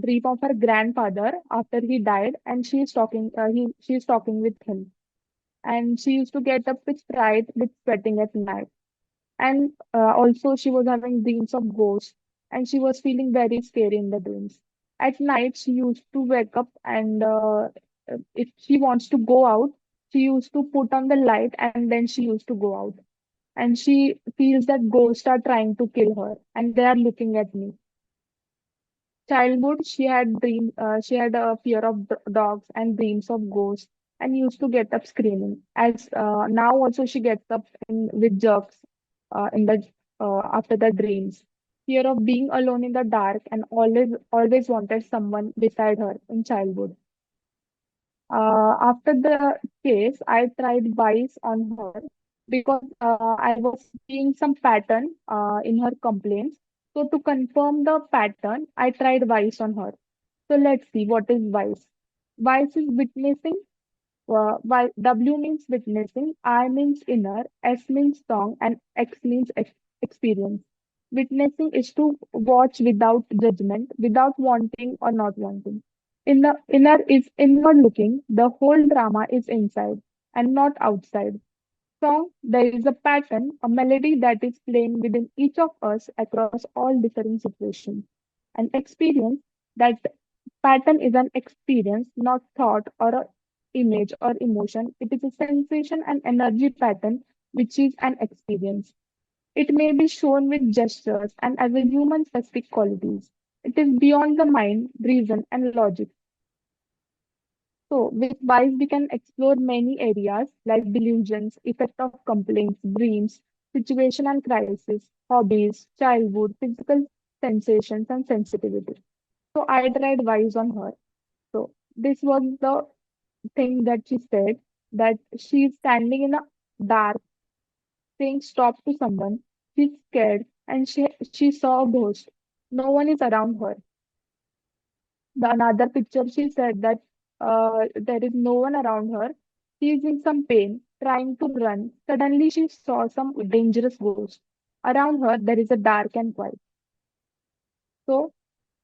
S5: dream of her grandfather after he died, and she's talking with him. And she used to get up with fright, with sweating at night. And also she was having dreams of ghosts, and she was feeling very scary in the dreams. At night, she used to wake up, and if she wants to go out, she used to put on the light, and then she used to go out, and she feels that ghosts are trying to kill her and they are looking at me. Childhood, she had a fear of dogs and dreams of ghosts and used to get up screaming. As now also she gets up with jerks in the after the dreams. Fear of being alone in the dark and always wanted someone beside her in childhood. After the case, I tried Vice on her because I was seeing some pattern in her complaints. So to confirm the pattern, I tried Vice on her. So let's see what is Vice. Vice is witnessing. W means witnessing, I means inner, S means song, and X means experience. Witnessing is to watch without judgment, without wanting or not wanting. Inner is inward looking, the whole drama is inside and not outside. Song, there is a pattern, a melody that is playing within each of us across all different situations. An experience, that pattern is an experience, not thought or a image or emotion. It is a sensation and energy pattern, which is an experience. It may be shown with gestures and as a human specific qualities. It is beyond the mind, reason, and logic. So, with wise, we can explore many areas like delusions, effect of complaints, dreams, situation and crisis, hobbies, childhood, physical sensations, and sensitivity. So, I tried wise on her. So, this was the thing that she said, that she's standing in a dark, saying stop to someone. She's scared and she saw a ghost. No one is around her. The another picture, she said that there is no one around her. She is in some pain, trying to run. Suddenly, she saw some dangerous ghost. Around her, there is a dark and quiet. So,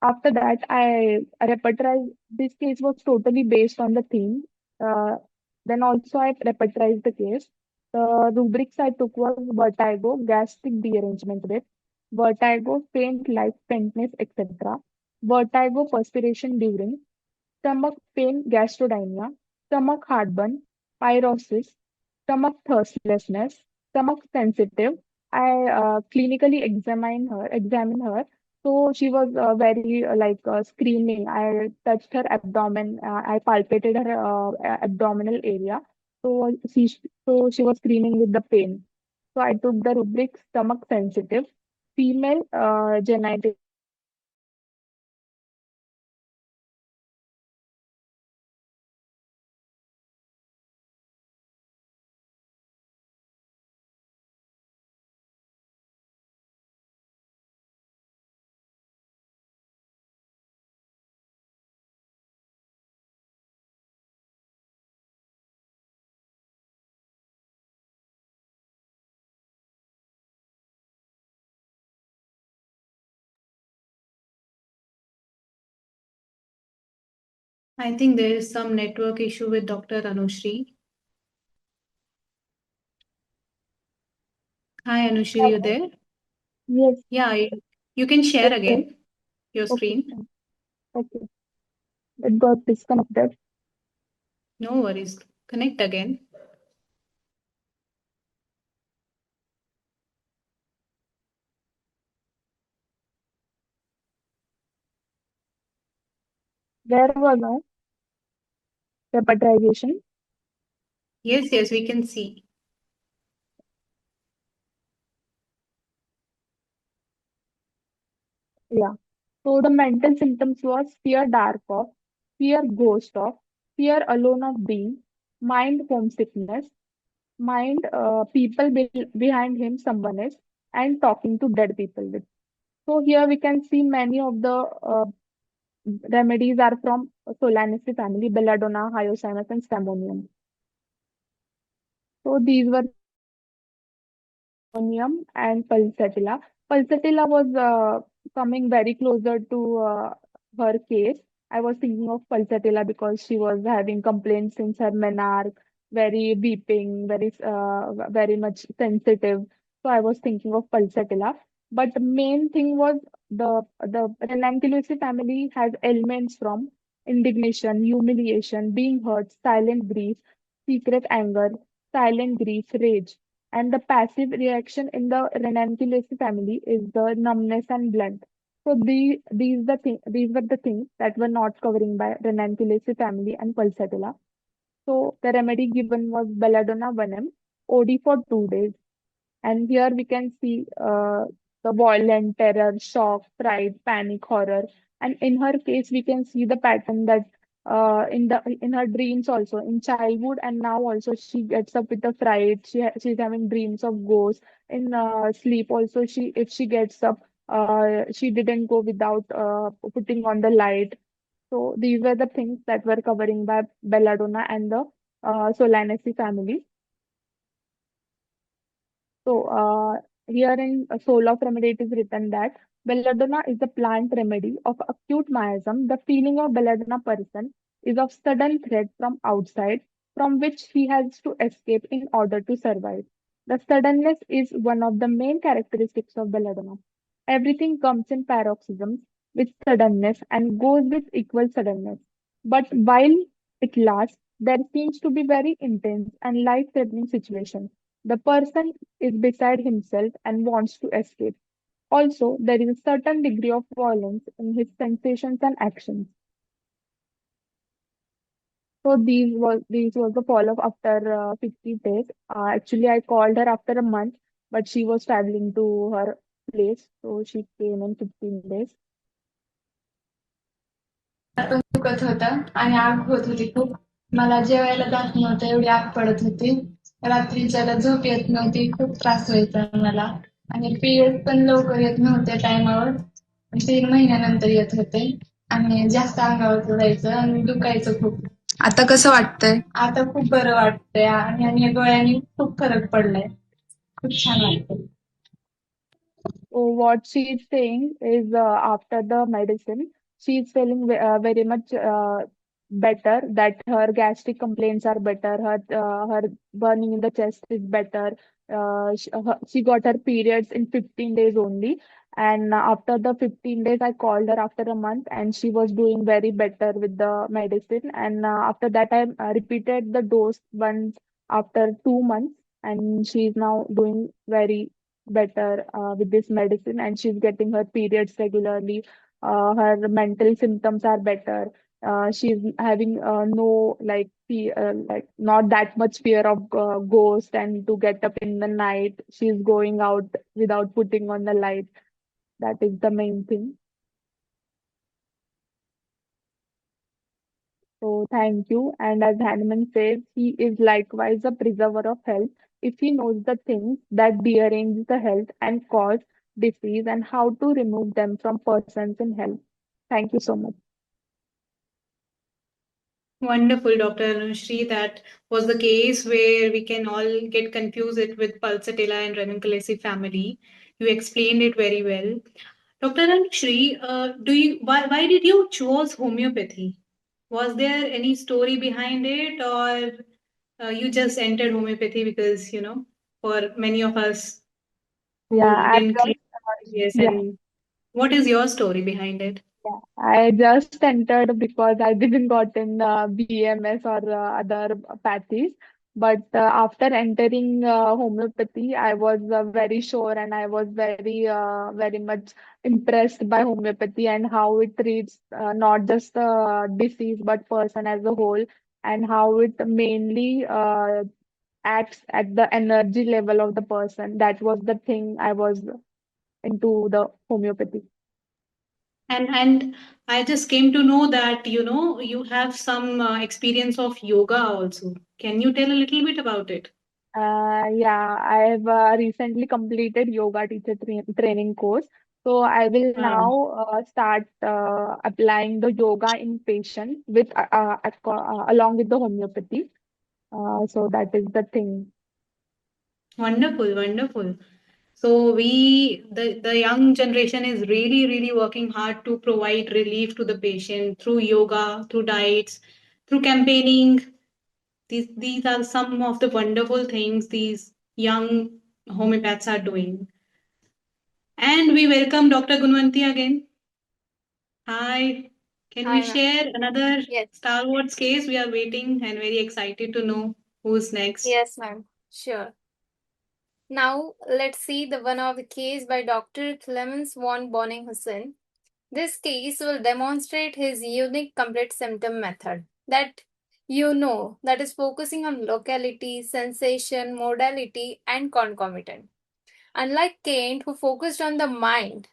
S5: after that, I repertorized. This case was totally based on the theme. Uh, then also, I repertorized the case. The rubrics I took was vertigo, gastric derangement with vertigo, faint light, faintness, etc. Vertigo, perspiration during stomach pain, gastrodynia, stomach heartburn, pyrosis, stomach thirstlessness, stomach sensitive. I clinically examined her. So she was very screaming. I touched her abdomen. I palpated her abdominal area. So she was screaming with the pain. So I took the rubric stomach sensitive, female genital.
S1: I think there is some network issue with Dr. Anushri. Hi, Anushri, you there?
S5: Yes,
S1: Yeah, you can share
S5: okay,
S1: again your
S5: okay,
S1: screen.
S5: okay. It got disconnected.
S1: No worries. Connect again.
S5: Where was I? Repatriation.
S1: Yes, we can see.
S5: Yeah. So the mental symptoms was fear dark of, fear ghost of, fear alone of being, mind homesickness, mind people behind him someone is, and talking to dead people with. So here we can see many of the remedies are from Solanaceae family, Belladonna, Hyoscyamus, and Stramonium. So these were Onium and Pulsatilla. Pulsatilla was coming very closer to her case. I was thinking of Pulsatilla because she was having complaints since her menarche, very weeping, very much sensitive. So I was thinking of Pulsatilla. But the main thing was the Ranunculosis family has elements from indignation, humiliation, being hurt, silent grief, secret anger, silent grief, rage. And the passive reaction in the Ranunculus family is the numbness and blunt. So these were the things that were not covering by Ranunculus family and Pulsatilla. So the remedy given was Belladonna venom, OD for 2 days. And here we can see the violent terror, shock, fright, panic, horror. And in her case, we can see the pattern that in her dreams also in childhood and now also she gets up with a fright. She's having dreams of ghosts. In sleep also, she if she gets up, she didn't go without putting on the light. So these were the things that were covering by Belladonna and the Solanaceae family. So, here in Soul of Remedy, it is written that belladonna is a plant remedy of acute miasm. The feeling of belladonna person is of sudden threat from outside, from which he has to escape in order to survive. The suddenness is one of the main characteristics of belladonna. Everything comes in paroxysms with suddenness and goes with equal suddenness. But while it lasts, there seems to be very intense and life-threatening situation. The person is beside himself and wants to escape. Also, there is a certain degree of violence in his sensations and actions. So these was the follow-up after 50 days. Actually, I called her after a month, but she was traveling to her place, so she came in 15 days.
S6: पण दुखत होतं आणि आग होत होती खूप. मला जेवायला जात नव्हतं, एवढी आग पडत होती. रात्रीच्याला झोप येत नव्हती, खूप त्रास व्हायचा मला. आणि पिरियड पण लवकर येत नव्हते टायमावर. 3 महिन्यानंतर येत होते आणि जास्त अंगावर जायचं आणि दुखायचं खूप.
S7: आता कसं वाटतंय?
S6: आता खूप बरं वाटतंय आणि या गोळ्यांनी खूप फरक पडलाय. खूप छान वाटतंय.
S5: So what she is saying is after the medicine, she is feeling very much better. That her gastric complaints are better. Her burning in the chest is better. She got her periods in 15 days only. And after the 15 days, I called her after a month, and she was doing very better with the medicine. And after that, I repeated the dose once after 2 months, and she is now doing very better with this medicine, and she's getting her periods regularly. Her mental symptoms are better. She's having no like not that much fear of ghost and to get up in the night. She's going out without putting on the light. That is the main thing. So thank you. And as Hanuman says, he is likewise a preserver of health. If he knows the things that derange the health and cause disease and how to remove them from persons in health. Thank you so much.
S1: Wonderful, Dr. Anushri. That was the case where we can all get confused it with pulsatilla and ranunculus family. You explained it very well. Dr. Anushri, why did you choose homeopathy? Was there any story behind it, or you just entered homeopathy because, for many of us who
S5: Yeah, I
S1: didn't clear
S5: just
S1: yes,
S5: yeah.
S1: and what is your story behind it?
S5: Yeah, I just entered because I didn't gotten BMS or other pathies. But after entering homeopathy, I was very sure and I was very much impressed by homeopathy and how it treats not just the disease but person as a whole, and how it mainly acts at the energy level of the person. That was the thing I was into the homeopathy.
S1: And I just came to know that you have some experience of yoga also. Can you tell a little bit about it?
S5: Yeah, I have recently completed yoga teacher training course. So I will
S1: Wow.
S5: now start applying the yoga in patients with along with the homeopathy. So that is the thing.
S1: Wonderful, wonderful. So the young generation is really, really working hard to provide relief to the patient through yoga, through diets, through campaigning. These are some of the wonderful things these young homeopaths are doing. And we welcome Dr. Gunwanti again. Hi. Can we
S4: Hi, ma'am.
S1: share another
S4: Yes.
S1: Star Wars case? We are waiting and very excited to know who's next.
S4: Yes, ma'am. Sure. Now, let's see the one of the case by Dr. Clemens von Boninghausen. This case will demonstrate his unique complete symptom method that that is focusing on locality, sensation, modality, and concomitant. Unlike Kant, who focused on the mind,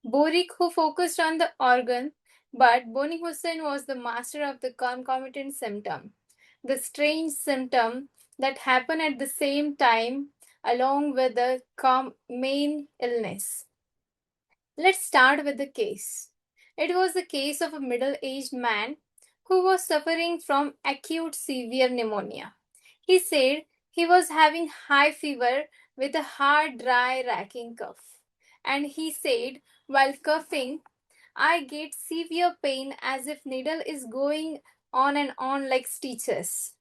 S4: Boric, who focused on the organ, but Boninghausen was the master of the concomitant symptom, the strange symptom that happen at the same time along with the main illness. Let's start with the case. It was the case of a middle-aged man who was suffering from acute severe pneumonia. He said he was having high fever with a hard, dry, racking cough. And he said, while coughing, I get severe pain as if needle is going on and on like stitches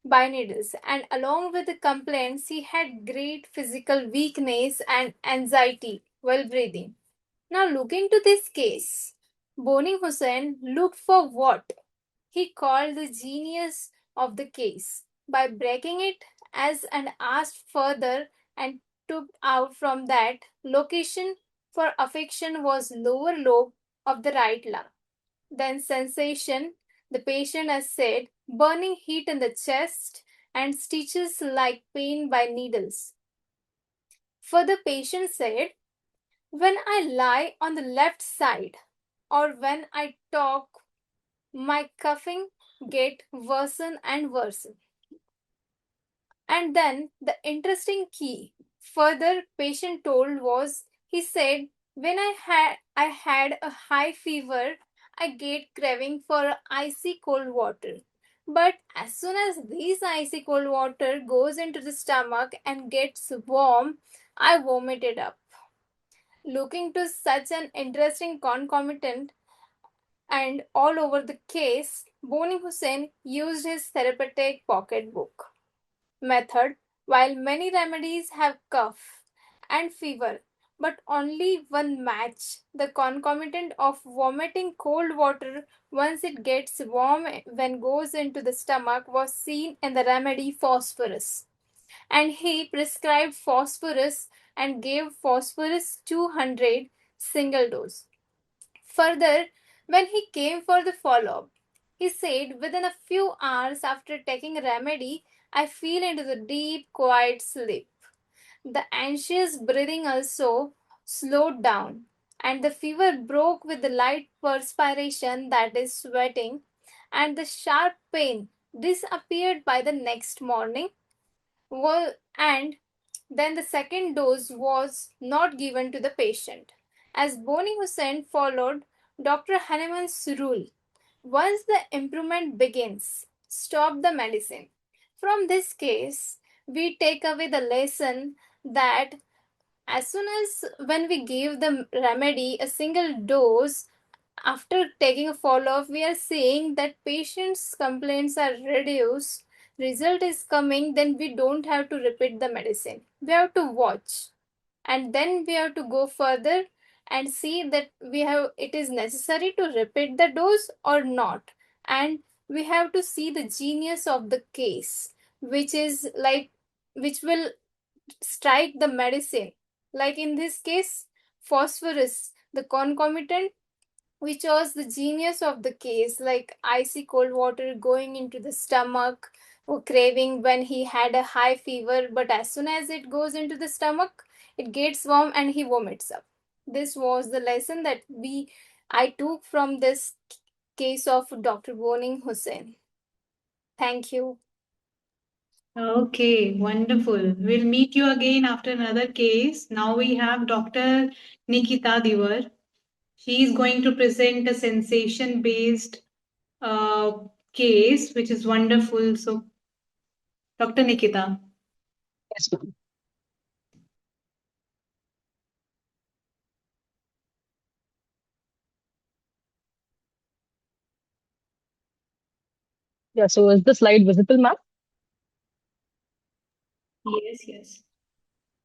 S4: by needles. And along with the complaints, he had great physical weakness and anxiety while breathing. Now, looking to this case, Boninghausen looked for what he called the genius of the case by breaking it as and asked further and took out from that location for affection was lower lobe of the right lung. Then sensation, the patient has said burning heat in the chest, and stitches like pain by needles. Further, patient said, when I lie on the left side or when I talk, my coughing get worsen and worsen. And then the interesting key further patient told was, he said, when I had a high fever, I get craving for icy cold water. But as soon as this icy cold water goes into the stomach and gets warm, I vomit it up. Looking to such an interesting concomitant and all over the case, Boninghausen used his therapeutic pocketbook method. While many remedies have cough and fever, but only one match. The concomitant of vomiting cold water once it gets warm when goes into the stomach was seen in the remedy phosphorus. And he prescribed phosphorus and gave phosphorus 200 single dose. Further, when he came for the follow up, he said, within a few hours after taking remedy, I feel into the deep, quiet sleep. The anxious breathing also slowed down, and the fever broke with the light perspiration, that is, sweating, and the sharp pain disappeared by the next morning. And then the second dose was not given to the patient. As Boninghausen followed Dr. Hahnemann's rule, once the improvement begins, stop the medicine. From this case, we take away the lesson that as soon as when we give the remedy a single dose, after taking a follow-up, we are seeing that patients' complaints are reduced, result is coming, then we don't have to repeat the medicine. We have to watch, and then we have to go further and see that it is necessary to repeat the dose or not. And we have to see the genius of the case, which will strike the medicine. Like in this case, phosphorus, the concomitant, which was the genius of the case, like icy cold water going into the stomach or craving when he had a high fever, but as soon as it goes into the stomach, it gets warm and he vomits up. This was the lesson that I took from this case of Dr. Boninghausen. Thank you.
S1: Okay, wonderful. We'll meet you again after another case. Now we have Dr. Nikita Divar. She is going to present a sensation based case, which is wonderful. So, Dr. Nikita.
S7: Yes, ma'am. Yeah, so is the slide visible, ma'am?
S1: Yes, yes.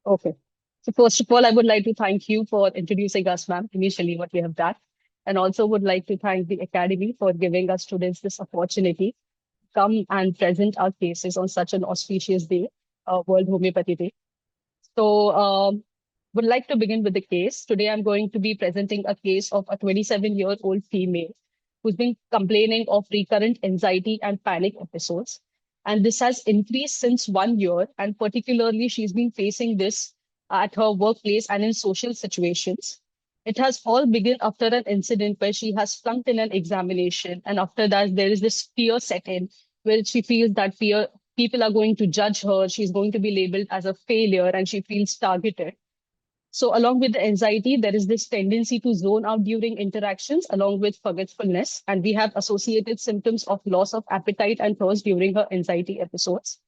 S7: Okay. So first of all, I would like to thank you for introducing us, ma'am, initially what we have done. And also would like to thank the Academy for giving us students this opportunity to come and present our cases on such an auspicious day, World Homeopathy Day. So would like to begin with the case. Today, I'm going to be presenting a case of a 27-year-old female who's been complaining of recurrent anxiety and panic episodes. And this has increased since 1 year. And particularly, she's been facing this at her workplace and in social situations. It has all begun after an incident where she has flunked in an examination. And after that, there is this fear set in where she feels that fear people are going to judge her. She's going to be labeled as a failure and she feels targeted. So, along with the anxiety, there is this tendency to zone out during interactions, along with forgetfulness. And we have associated symptoms of loss of appetite and thirst during her anxiety episodes.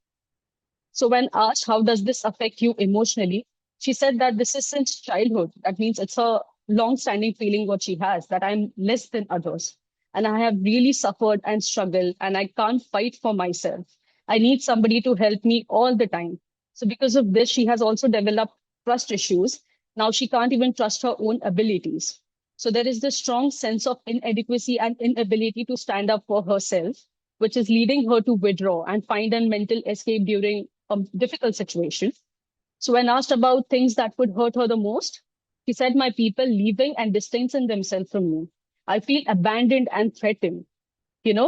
S7: So, when asked, how does this affect you emotionally? She said that this is since childhood. That means it's a long standing feeling what she has that I'm less than others. And I have really suffered and struggled, and I can't fight for myself. I need somebody to help me all the time. So, because of this, she has also developed trust issues. Now, she can't even trust her own abilities. So, there is this strong sense of inadequacy and inability to stand up for herself, which is leading her to withdraw and find a mental escape during a difficult situation. So, when asked about things that would hurt her the most, she said, my people leaving and distancing themselves from me. I feel abandoned and threatened.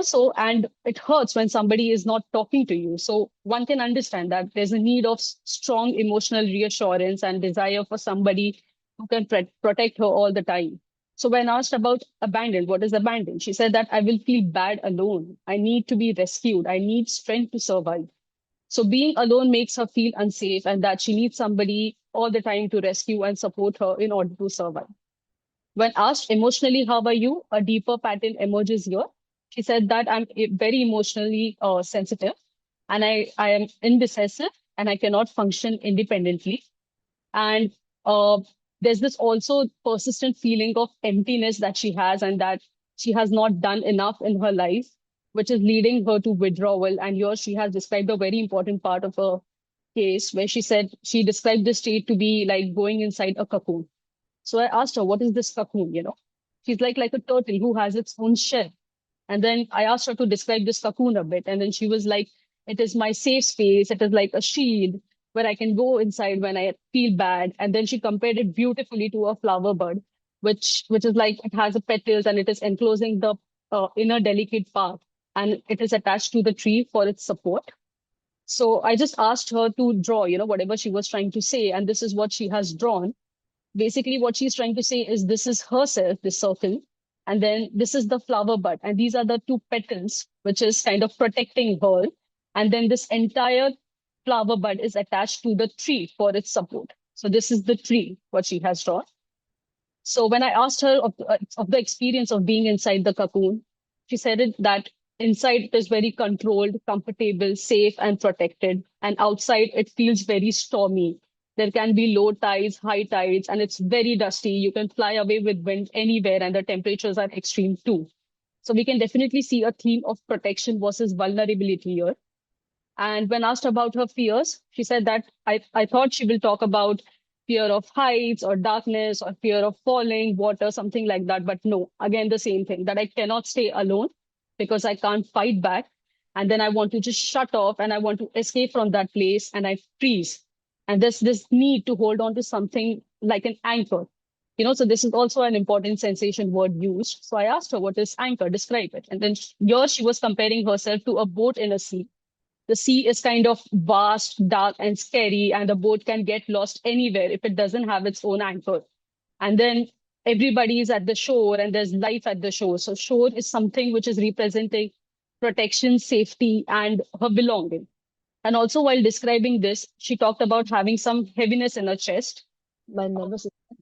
S7: So, and it hurts when somebody is not talking to you. So one can understand that there's a need of strong emotional reassurance and desire for somebody who can protect her all the time. So when asked about abandoned, what is abandoned? She said that I will feel bad alone. I need to be rescued. I need strength to survive. So being alone makes her feel unsafe and that she needs somebody all the time to rescue and support her in order to survive. When asked emotionally, how are you? A deeper pattern emerges here. She said that I'm very emotionally sensitive and I am indecisive and I cannot function independently. And uh, there's this also persistent feeling of emptiness that she has and that she has not done enough in her life, which is leading her to withdrawal. And here she has described a very important part of her case where she said she described this state to be like going inside a cocoon. So I asked her, what is this cocoon? She's like a turtle who has its own shell. And then I asked her to describe this cocoon a bit. And then she was like, it is my safe space. It is like a shield where I can go inside when I feel bad. And then she compared it beautifully to a flower bud, which is like it has a petals and it is enclosing the inner delicate part. And it is attached to the tree for its support. So I just asked her to draw, whatever she was trying to say. And this is what she has drawn. Basically, what she's trying to say is this is herself, this circle, and then this is the flower bud, and these are the two petals, which is kind of protecting her. And then this entire flower bud is attached to the tree for its support. So this is the tree, what she has drawn. So when I asked her of the experience of being inside the cocoon, she said that inside it is very controlled, comfortable, safe, and protected. And outside it feels very stormy. There can be low tides, high tides, and it's very dusty. You can fly away with wind anywhere, and the temperatures are extreme too. So we can definitely see a theme of protection versus vulnerability here. And when asked about her fears, she said that I thought she will talk about fear of heights or darkness or fear of falling, water, something like that. But no, again, the same thing that I cannot stay alone because I can't fight back. And then I want to just shut off and I want to escape from that place and I freeze. And there's this need to hold on to something like an anchor. So this is also an important sensation word used. So I asked her, what is anchor? Describe it. And then here she was comparing herself to a boat in a sea. The sea is kind of vast, dark, and scary, and the boat can get lost anywhere if it doesn't have its own anchor. And then everybody is at the shore, and there's life at the shore. So, shore is something which is representing protection, safety, and her belonging. And also, while describing this, she talked about having some heaviness in her chest.
S8: My nervous system.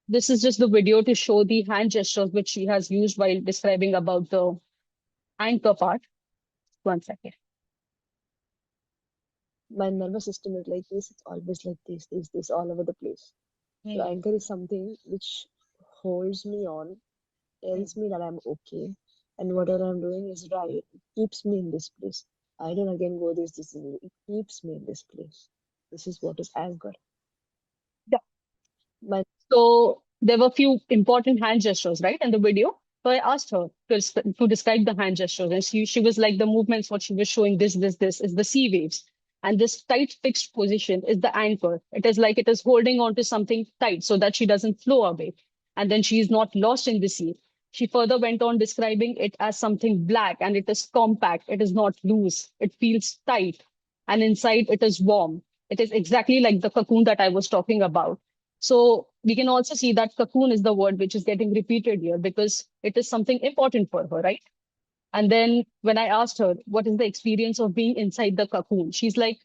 S7: This is just the video to show the hand gestures which she has used while describing about the anchor part. 1 second.
S8: My nervous system is like this. It's always like this, all over the place. So anchor is something which holds me on, tells me that I'm okay, and whatever I'm doing is right. It keeps me in this place. I don't again go this. It keeps me in this place. This is what is anchor.
S7: Yeah.
S8: My
S7: So there were a few important hand gestures, right, in the video. So I asked her to describe the hand gestures, and she was like, the movements, what she was showing, this is the sea waves. And this tight fixed position is the anchor. It is like it is holding on to something tight so that she doesn't flow away. And then she is not lost in the sea. She further went on describing it as something black and it is compact. It is not loose. It feels tight. And inside it is warm. It is exactly like the cocoon that I was talking about. So we can also see that cocoon is the word which is getting repeated here because it is something important for her, right? And then when I asked her, what is the experience of being inside the cocoon? She's like,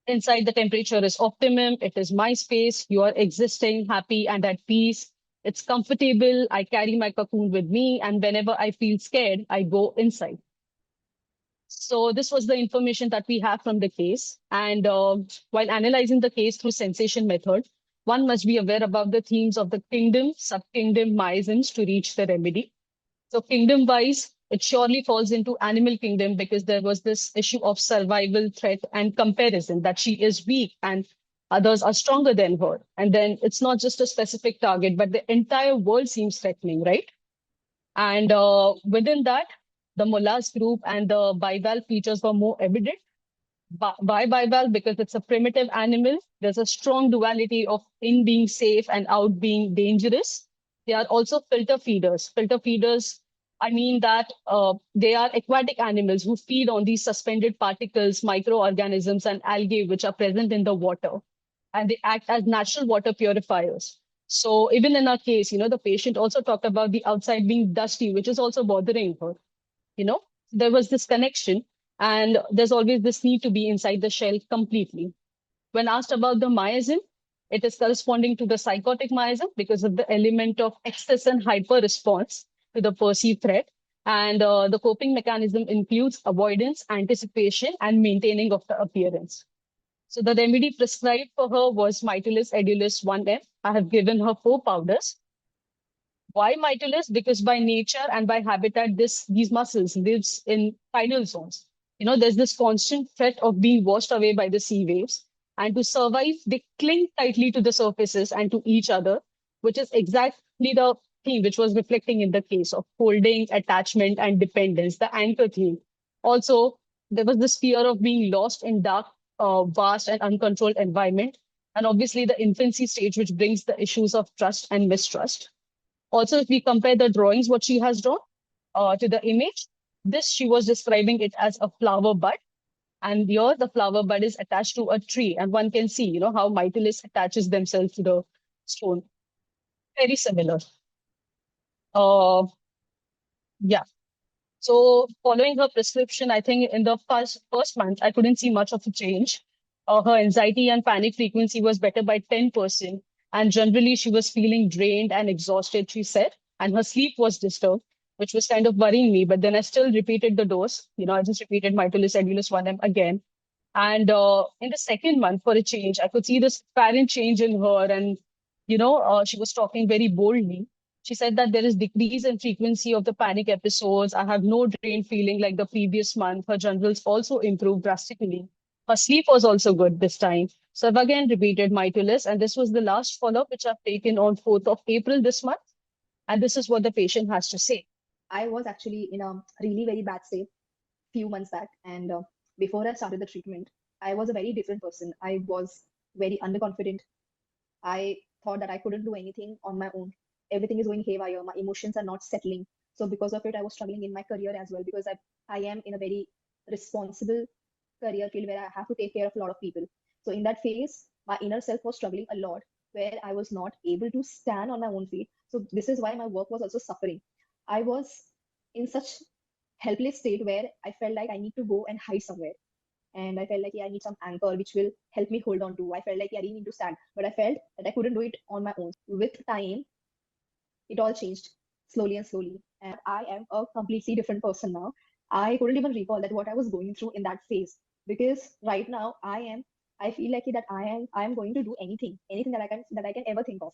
S7: inside the temperature is optimum. It is my space. You are existing, happy and at peace. It's comfortable. I carry my cocoon with me. And whenever I feel scared, I go inside. So this was the information that we have from the case. And while analyzing the case through sensation method, one must be aware about the themes of the kingdom, subkingdom, miasms to reach the remedy. So kingdom-wise, it surely falls into animal kingdom because there was this issue of survival, threat, and comparison that she is weak and others are stronger than her. And then it's not just a specific target, but the entire world seems threatening, right? And within that, the molars group and the bivalve features were more evident. Why bivalve? Because it's a primitive animal. There's a strong duality of in being safe and out being dangerous. They are also filter feeders. Filter feeders I mean that they are aquatic animals who feed on these suspended particles, microorganisms, and algae which are present in the water, and they act as natural water purifiers. So even in our case, the patient also talked about the outside being dusty, which is also bothering her. There was this connection, and there's always this need to be inside the shell completely. When asked about the miasm, it is corresponding to the psychotic miasm because of the element of excess and hyper response to the perceived threat. And the coping mechanism includes avoidance, anticipation, and maintaining of the appearance. So the remedy prescribed for her was Mytilus edulis 1M. I have given her 4 powders. Why mitral? Because by nature and by habitat, these muscles lives in tidal zones. There's this constant threat of being washed away by the sea waves. And to survive, they cling tightly to the surfaces and to each other, which is exactly the theme which was reflecting in the case of holding, attachment, and dependence, the anchor theme. Also, there was this fear of being lost in dark, vast, and uncontrolled environment. And obviously, the infancy stage, which brings the issues of trust and mistrust. Also, if we compare the drawings, what she has drawn to the image, this she was describing it as a flower bud. And here the flower bud is attached to a tree. And one can see, how Mytilus attaches themselves to the stone. Very similar. Yeah. So following her prescription, I think in the first month, I couldn't see much of a change. Her anxiety and panic frequency was better by 10%. And generally, she was feeling drained and exhausted, she said. And her sleep was disturbed, which was kind of worrying me. But then I still repeated the dose. I just repeated Mytilus edulis 1M again. And in the second month, for a change, I could see this apparent change in her. And, she was talking very boldly. She said that there is decrease in frequency of the panic episodes. I have no drain feeling like the previous month. Her generals also improved drastically. Her sleep was also good this time. So I've again repeated Mytilus, and this was the last follow-up which I've taken on 4th of April this month. And this is what the patient has to say.
S9: I was actually in a really very bad state few months back, and before I started the treatment, I was a very different person. I was very underconfident. I thought that I couldn't do anything on my own. Everything is going haywire. My emotions are not settling. So because of it, I was struggling in my career as well, because I am in a very responsible career field where I have to take care of a lot of people. So in that phase, my inner self was struggling a lot, where I was not able to stand on my own feet. So this is why my work was also suffering. I was in such helpless state where I felt like I need to go and hide somewhere. And I felt like, I need some anchor which will help me hold on to. I felt like, I really need to stand. But I felt that I couldn't do it on my own. With time, it all changed slowly and slowly. And I am a completely different person now. I couldn't even recall that what I was going through in that phase. Because right now I feel like that I am going to do anything that I can ever think of.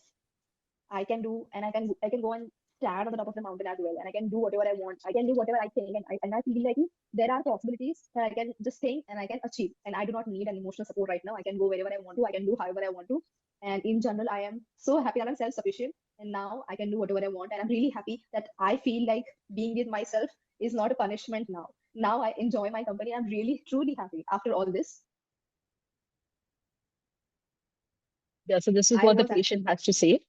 S9: I can do, and I can go and stand on the top of the mountain as well, and I can do whatever I want. I can do whatever I think, and I feel like there are possibilities that I can just think and I can achieve, and I do not need an emotional support right now. I can go wherever I want to. I can do however I want to, and in general, I am so happy that I'm self-sufficient, and now I can do whatever I want, and I'm really happy that I feel like being with myself is not a punishment now. Now I enjoy my company. I'm really truly happy after all this.
S7: Yeah, so this is
S9: I
S7: what the
S9: was
S7: patient has to say.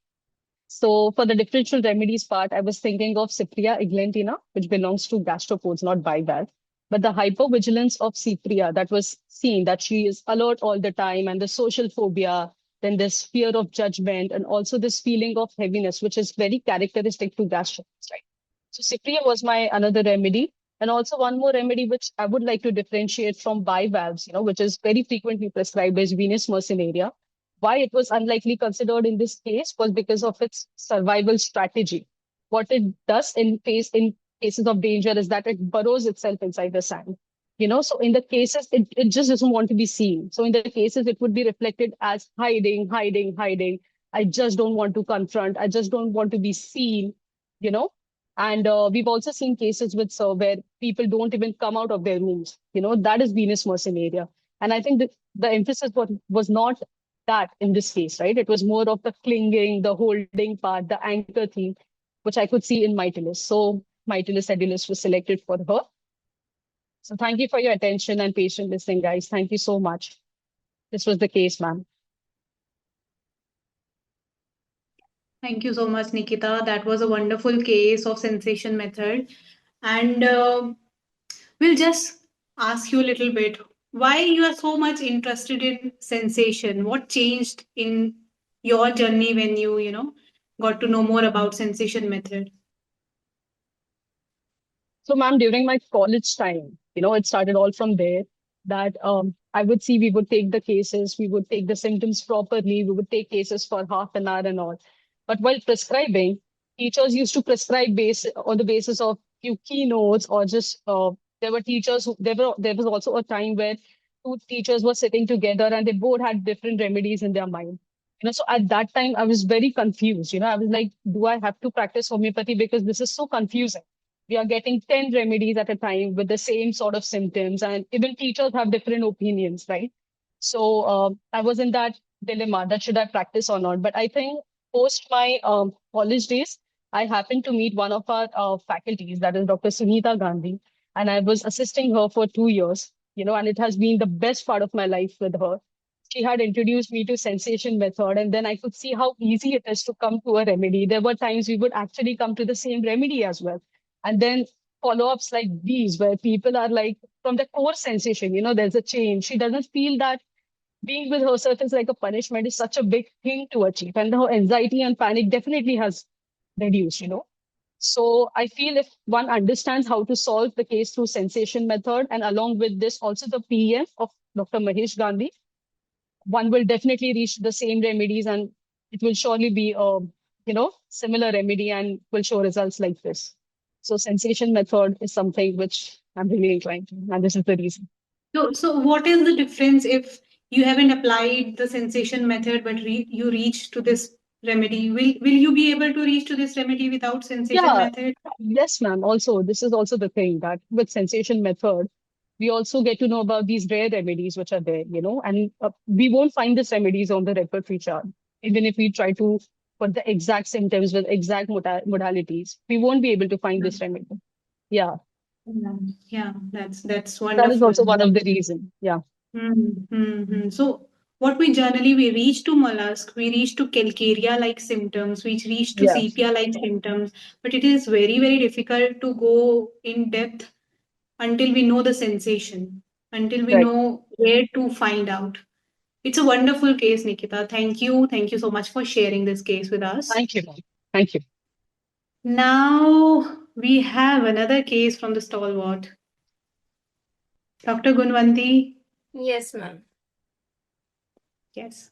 S7: So for the differential remedies part, I was thinking of Cypria eglantina, which belongs to gastropods, not bivalve. But the hypervigilance of Cypria that was seen, that she is alert all the time, and the social phobia, then this fear of judgment, and also this feeling of heaviness, which is very characteristic to gastropods, right? So Cypria was my another remedy. And also one more remedy, which I would like to differentiate from bivalves, which is very frequently prescribed as Venus mercenaria. Why it was unlikely considered in this case was because of its survival strategy. What it does in cases of danger is that it burrows itself inside the sand. So in the cases, it just doesn't want to be seen. So in the cases, it would be reflected as hiding, hiding, hiding. I just don't want to confront. I just don't want to be seen, you know. And we've also seen cases with where people don't even come out of their rooms. That is Venus mercenaria. And I think the emphasis was not that in this case, right? It was more of the clinging, the holding part, the anchor theme, which I could see in Mytilus. So Mytilus edulis was selected for her. So thank you for your attention and patient listening, guys. Thank you so much. This was the case, ma'am.
S1: Thank you so much, Nikita. That was a wonderful case of sensation method. And we'll just ask you a little bit why you are so much interested in sensation. What changed in your journey when you got to know more about sensation method?
S7: So, ma'am, during my college time, it started all from there that I would see we would take the cases, we would take the symptoms properly, we would take cases for half an hour and all. But while prescribing, teachers used to prescribe base on the basis of few keynotes or just there were teachers who there was also a time where two teachers were sitting together and they both had different remedies in their mind. So at that time I was very confused. I was like, do I have to practice homeopathy because this is so confusing? We are getting 10 remedies at a time with the same sort of symptoms, and even teachers have different opinions, right? So I was in that dilemma that should I practice or not. But I think post my college days, I happened to meet one of our faculties, that is Dr. Sunita Gandhi, and I was assisting her for 2 years, and it has been the best part of my life with her. She had introduced me to sensation method, and then I could see how easy it is to come to a remedy. There were times we would actually come to the same remedy as well. And then follow-ups like these, where people are like, from the core sensation, there's a change. She doesn't feel that being with herself is like a punishment, is such a big thing to achieve. And her anxiety and panic definitely has reduced. So I feel if one understands how to solve the case through sensation method, and along with this, also the PM of Dr. Mahesh Gandhi, one will definitely reach the same remedies, and it will surely be a similar remedy and will show results like this. So sensation method is something which I'm really inclined to, and this is the reason.
S1: So what is the difference if you haven't applied the sensation method but you reach to this remedy? Will you be able to reach to this remedy without sensation
S7: Yeah,
S1: method?
S7: yes, ma'am. Also, this is also the thing that with sensation method, we also get to know about these rare remedies which are there, and we won't find these remedies on the repertory chart. Even if we try to put the exact symptoms with exact modalities, we won't be able to find this remedy. Yeah,
S1: Yeah, that's
S7: that is
S1: wonderful.
S7: also one of the reason. Yeah.
S1: So what we reach to mollusk, we reach to calcarea-like symptoms, we reach to
S7: Yes.
S1: sepia-like symptoms, but it is very, very difficult to go in depth until we know the sensation, until we
S7: Right.
S1: know where to find out. It's a wonderful case, Nikita. Thank you. Thank you so much for sharing this case with us.
S7: Thank you, ma'am. Thank you.
S1: Now we have another case from the stalwart. Dr. Gunwanti.
S4: Yes, ma'am.
S1: Yes.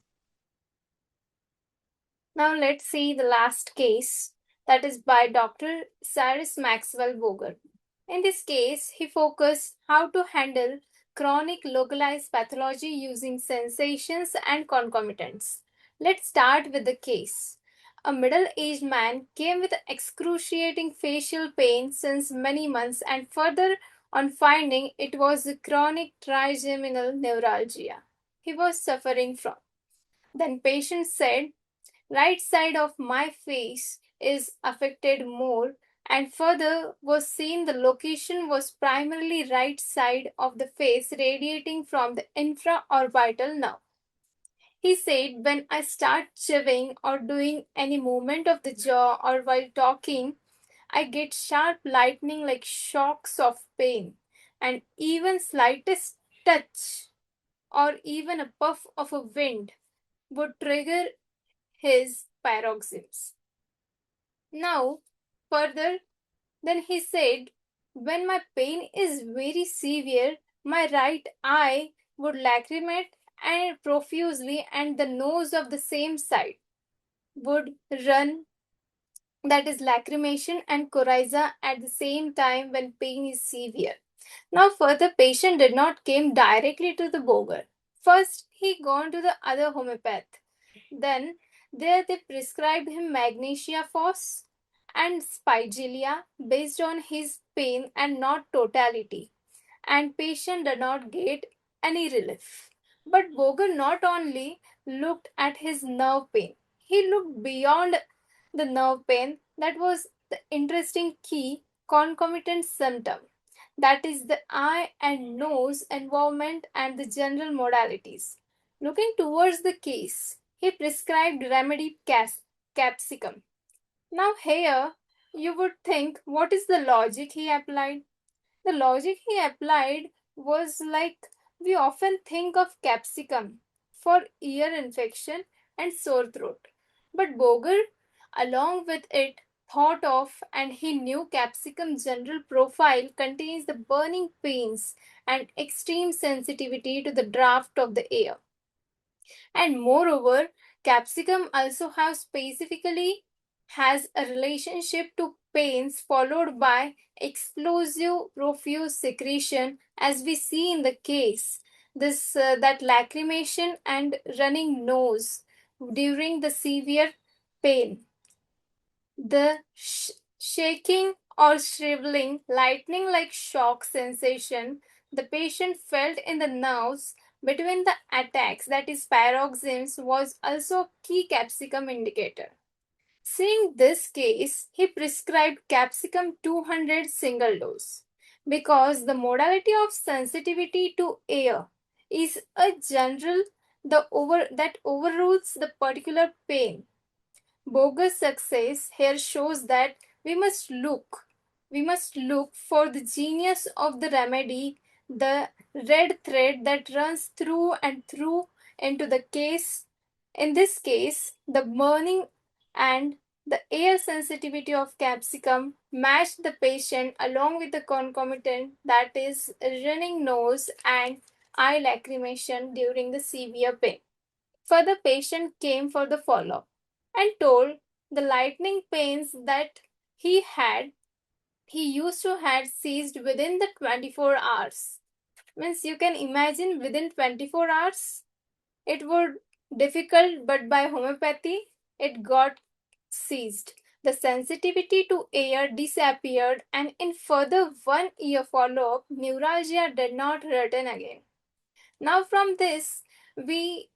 S4: Now let's see the last case, that is by Dr. Cyrus Maxwell Boger. In this case, he focused how to handle chronic localized pathology using sensations and concomitants. Let's start with the case. A middle-aged man came with excruciating facial pain since many months, and further on finding it was the chronic trigeminal neuralgia he was suffering from. Then patient said, right side of my face is affected more, and further was seen the location was primarily right side of the face radiating from the infraorbital nerve. He said, when I start chewing or doing any movement of the jaw or while talking, I get sharp lightning like shocks of pain, and even slightest touch or even a puff of a wind would trigger his paroxysms. Now, further, then he said, when my pain is very severe, my right eye would lacrimate and profusely, and the nose of the same side would run, that is lacrimation and coryza at the same time when pain is severe. Now, further, patient did not came directly to the Boger. First, he gone to the other homeopath. Then, there they prescribed him magnesia phos and spigelia based on his pain and not totality. And patient did not get any relief. But Boger not only looked at his nerve pain, he looked beyond the nerve pain. That was the interesting key concomitant symptom, that is the eye and nose involvement and the general modalities. Looking towards the case, he prescribed remedy capsicum. Now, here you would think, what is the logic he applied? The logic he applied was like, we often think of capsicum for ear infection and sore throat. But Boger, along with it, thought of and he knew capsicum's general profile contains the burning pains and extreme sensitivity to the draft of the air. And moreover, capsicum also has a relationship to pains followed by explosive profuse secretion, as we see in the case that lacrimation and running nose during the severe pain, the shaking or shriveling, lightning like shock sensation the patient felt in the nerves between the attacks, that is paroxysms, was also a key capsicum indicator. Seeing this case, he prescribed capsicum 200 single dose because the modality of sensitivity to air is a general that overrules the particular pain. Bogus success here shows that we must look for the genius of the remedy, the red thread that runs through and through into the case. In this case, the burning and the air sensitivity of capsicum matched the patient along with the concomitant, that is running nose and eye lacrimation during the severe pain. Further, patient came for the follow-up and told the lightning pains that he used to had ceased within the 24 hours. Means you can imagine within 24 hours it would difficult, but by homeopathy it got ceased. The sensitivity to air disappeared, and in further 1 year follow-up, neuralgia did not return again. Now from this we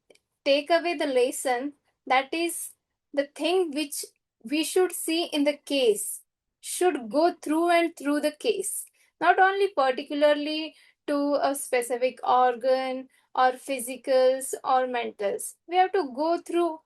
S4: take away the lesson, that is the thing which we should see in the case should go through and through the case, not only particularly to a specific organ or physicals or mentals. We have to go through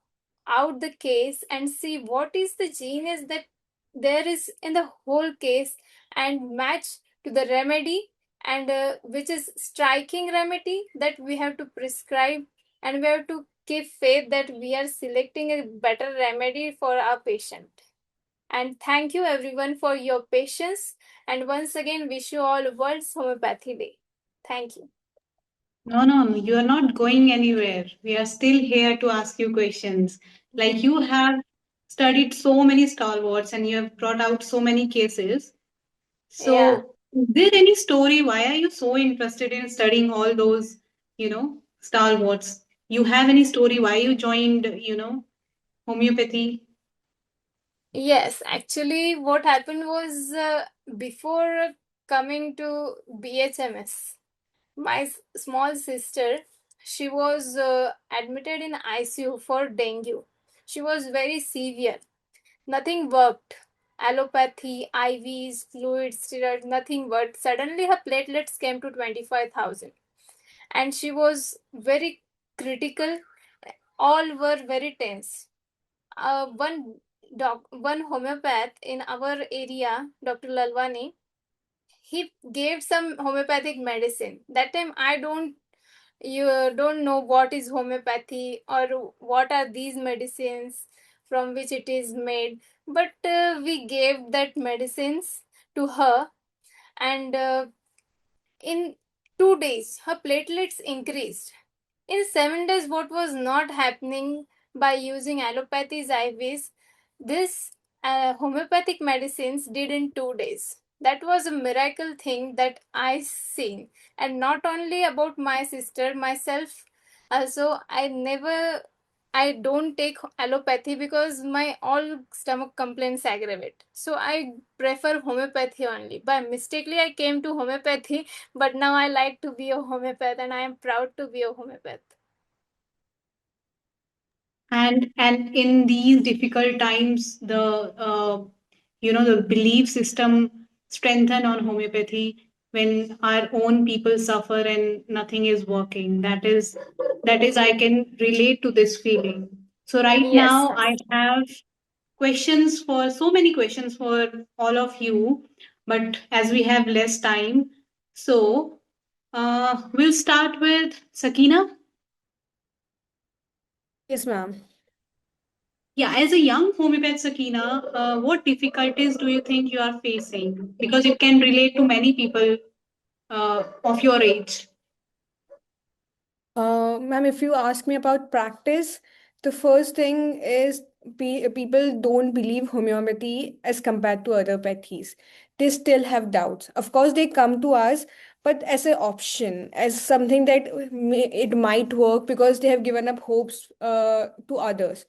S4: out the case and see what is the genius that there is in the whole case and match to the remedy, and which is striking remedy that we have to prescribe, and we have to keep faith that we are selecting a better remedy for our patient. And thank you everyone for your patience, and once again wish you all World's Homeopathy Day. Thank you.
S1: No, you are not going anywhere. We are still here to ask you questions. Like you have studied so many stalwarts and you have brought out so many cases.
S4: Yeah.
S1: So, is there any story? Why are you so interested in studying all those, stalwarts? You have any story why you joined, homeopathy?
S4: Yes, actually, what happened was before coming to BHMS, my small sister, she was admitted in ICU for dengue. She was very severe. Nothing worked. Allopathy, IVs, fluids, steroids, nothing worked. Suddenly, her platelets came to 25,000, and she was very critical. All were very tense. One homeopath in our area, Dr. Lalwani, he gave some homeopathic medicine. That time you don't know what is homeopathy or what are these medicines from which it is made, but we gave that medicines to her, and in 2 days her platelets increased. In 7 days, what was not happening by using allopathy's IVs, this homeopathic medicines did in 2 days. That was a miracle thing that I seen, and not only about my sister, myself also. I don't take allopathy because my all stomach complaints aggravate. So I prefer homeopathy only. By mistakenly, I came to homeopathy, but now I like to be a homeopath, and I am proud to be a homeopath.
S1: And in these difficult times, the belief system strengthen on homeopathy when our own people suffer and nothing is working. That is I can relate to this feeling. So right
S4: Yes.
S1: now I have questions for so many questions for all of you, but as we have less time, so we'll start with Sakina.
S2: Yes, ma'am.
S1: Yeah, as a young homeopath, Sakina, what difficulties do you think you are facing? Because it can relate to many people of your age.
S2: Ma'am, if you ask me about practice, the first thing is people don't believe homeopathy as compared to other pathies. They still have doubts. Of course, they come to us, but as an option, as something that it might work because they have given up hopes to others.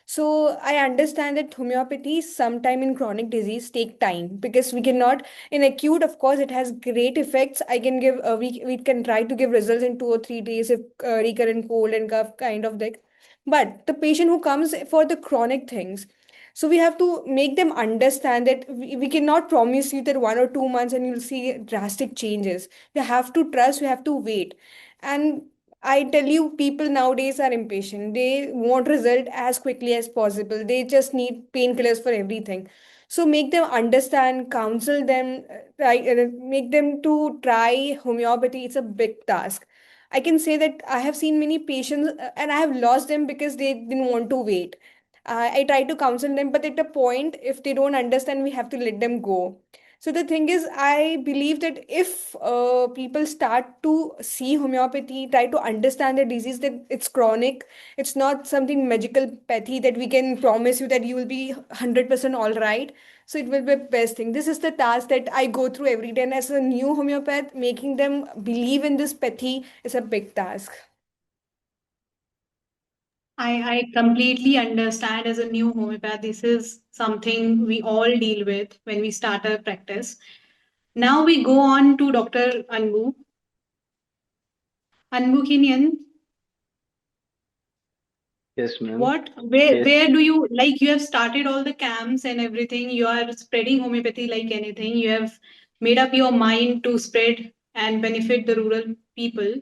S2: So I understand that homeopathy sometime in chronic disease take time because we cannot in acute, of course, it has great effects. I can give we can try to give results in 2 or 3 days if recurrent cold and cough kind of thing. But the patient who comes for the chronic things, so we have to make them understand that we cannot promise you that 1 or 2 months and you'll see drastic changes. You have to trust, you have to wait. And I tell you, people nowadays are impatient. They want result as quickly as possible. They just need painkillers for everything. So make them understand, counsel them, make them to try homeopathy. It's a big task. I can say that I have seen many patients and I have lost them because they didn't want to wait. I try to counsel them, but at a point, if they don't understand, we have to let them go. So the thing is, I believe that if people start to see homeopathy, try to understand the disease that it's chronic, it's not something magical pathy that we can promise you that you will be 100% all right. So it will be the best thing. This is the task that I go through every day. And as a new homeopath, making them believe in this pathy is a big task.
S1: I completely understand as a new homeopath, this is something we all deal with when we start our practice. Now we go on to Dr. Anbu. Anbu Kinyan,
S3: Yes, ma'am.
S1: where
S3: Yes.
S1: where do you like you have started all the camps and everything, you are spreading homeopathy like anything, you have made up your mind to spread and benefit the rural people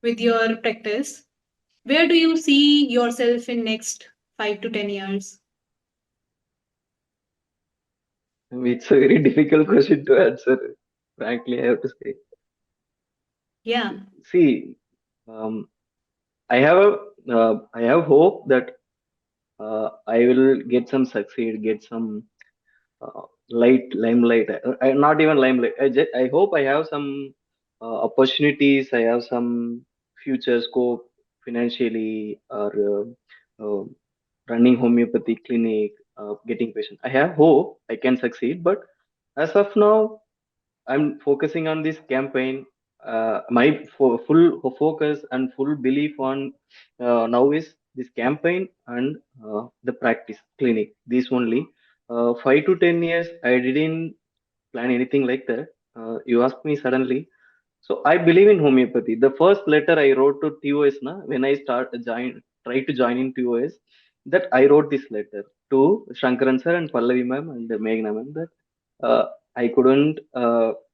S1: with your practice. Where do you see yourself in next 5 to 10 years?
S3: It's a very difficult question to answer. Frankly, I have to say.
S1: Yeah.
S3: See, um, I have hope that I will get some succeed, get some limelight. Not even limelight. I hope I have some opportunities. I have some future scope financially or running homeopathy clinic, getting patient. I have hope I can succeed, but as of now, I'm focusing on this campaign. My full focus and full belief on now is this campaign and the practice clinic. These only 5 to 10 years. I didn't plan anything like that. You asked me suddenly. So I believe in homeopathy. The first letter I wrote to TOS na when I try to join in TOS, that I wrote this letter to Shankaran sir and Pallavi ma'am and Meghna ma'am that uh, I couldn't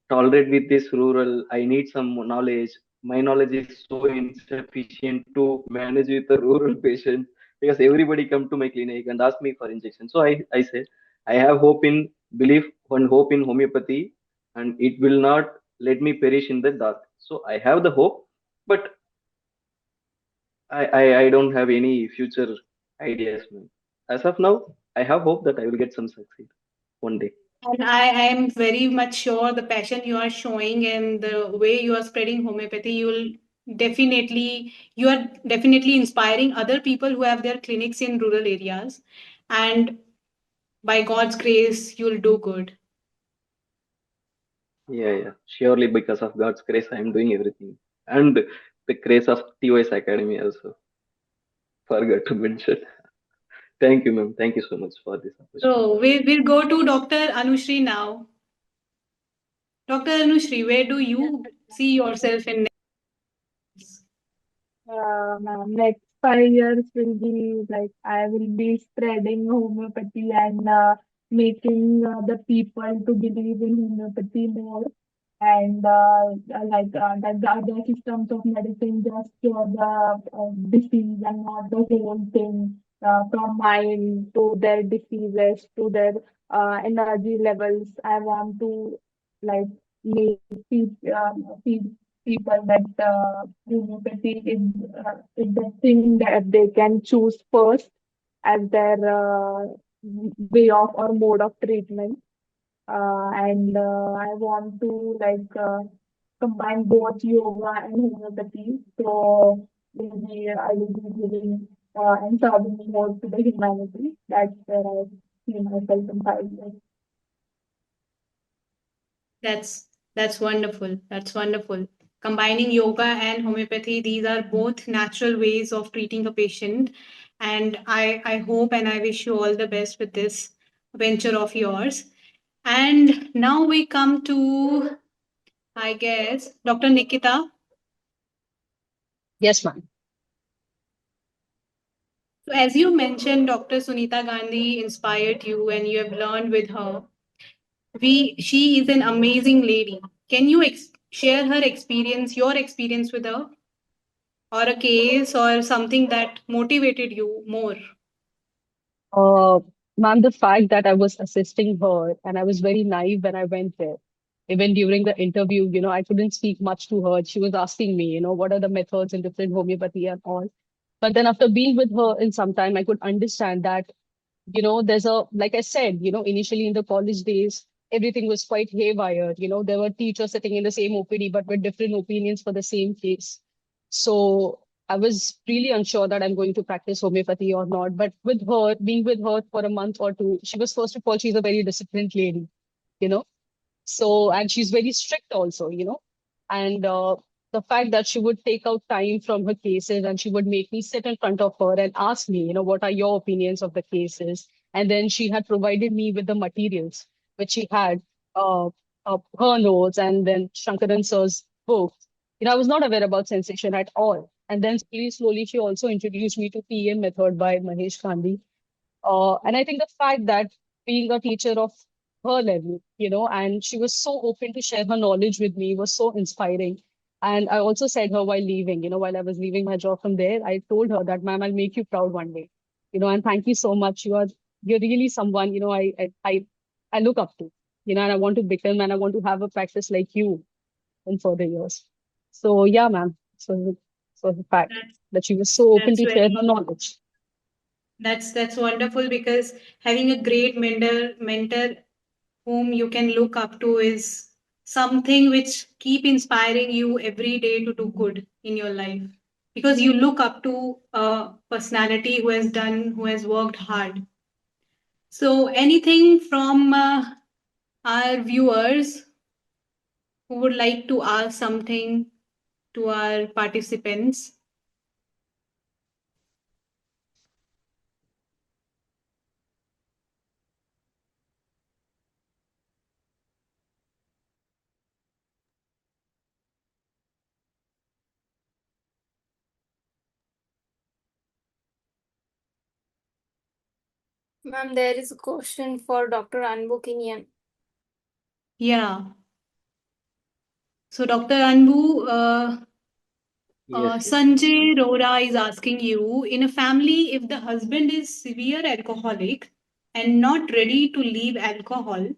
S3: tolerate with this rural. I need some knowledge. My knowledge is so insufficient to manage with a rural patient because everybody come to my clinic and ask me for injection. So I said I have hope in belief and hope in homeopathy, and it will not let me perish in the dark. So I have the hope, but I don't have any future ideas, man. As of now, I have hope that I will get some succeed one day.
S1: And I am very much sure the passion you are showing and the way you are spreading homeopathy, you are definitely inspiring other people who have their clinics in rural areas. And by God's grace, you'll do good.
S3: Yeah. Surely because of God's grace, I am doing everything. And the grace of TOS Academy also. Forgot to mention. Thank you, ma'am. Thank you so much for this opportunity.
S1: So we'll go to Dr. Anushri now. Dr. Anushri, where do you see yourself in next?
S5: Next 5 years will be like I will be spreading homeopathy and making the people to believe in homeopathy more. And that the other systems of medicine just cure the disease and not the whole thing. from mind to their diseases to their energy levels. I want to like make people that homeopathy is the thing that they can choose first as their way of or mode of treatment. And I want to combine both yoga and homeopathy. So maybe I will be giving and serving more to the humanity. That's where I see myself in 5 years.
S1: That's wonderful. That's wonderful. Combining yoga and homeopathy, these are both natural ways of treating a patient. And I hope and I wish you all the best with this venture of yours. And now we come to, I guess, Dr. Nikita.
S7: Yes, ma'am.
S1: So, as you mentioned, Dr. Sunita Gandhi inspired you and you have learned with her. She is an amazing lady. Can you share her experience, your experience with her, or a case or something that motivated you more?
S7: Uh, Ma'am, the fact that I was assisting her and I was very naive when I went there. Even during the interview, I couldn't speak much to her. She was asking me, what are the methods in different homeopathy and all. But then after being with her in some time, I could understand that there's like I said, initially in the college days, everything was quite haywire. There were teachers sitting in the same OPD, but with different opinions for the same case. So I was really unsure that I'm going to practice homeopathy or not. But with her, being with her for a month or two, she was, first of all, she's a very disciplined lady, you know. So, and she's very strict also, and the fact that she would take out time from her cases and she would make me sit in front of her and ask me, what are your opinions of the cases? And then she had provided me with the materials, which she had, uh, her notes and then Shankaran sir's book. I was not aware about sensation at all. And then slowly, she also introduced me to PM method by Mahesh Gandhi, and I think the fact that being a teacher of her level, and she was so open to share her knowledge with me was so inspiring. And I also said her while leaving, while I was leaving my job from there, I told her that, ma'am, I'll make you proud one day, and thank you so much. You're really someone, I look up to, and I want to become and I want to have a practice like you in further years. So yeah, ma'am. So the fact
S1: That's
S7: that she was so open
S1: that's
S7: to share
S1: very
S7: her knowledge.
S1: that's wonderful because having a great mentor whom you can look up to is something which keep inspiring you every day to do good in your life because you look up to a personality who has worked hard. So anything from our viewers who would like to ask something to our participants?
S4: Ma'am, there is a question for Dr. Anbu Kinyan.
S1: Yeah. So Dr. Anbu,
S3: Yes, yes.
S1: Sanjay Rora is asking you, in a family, if the husband is severe alcoholic and not ready to leave alcohol,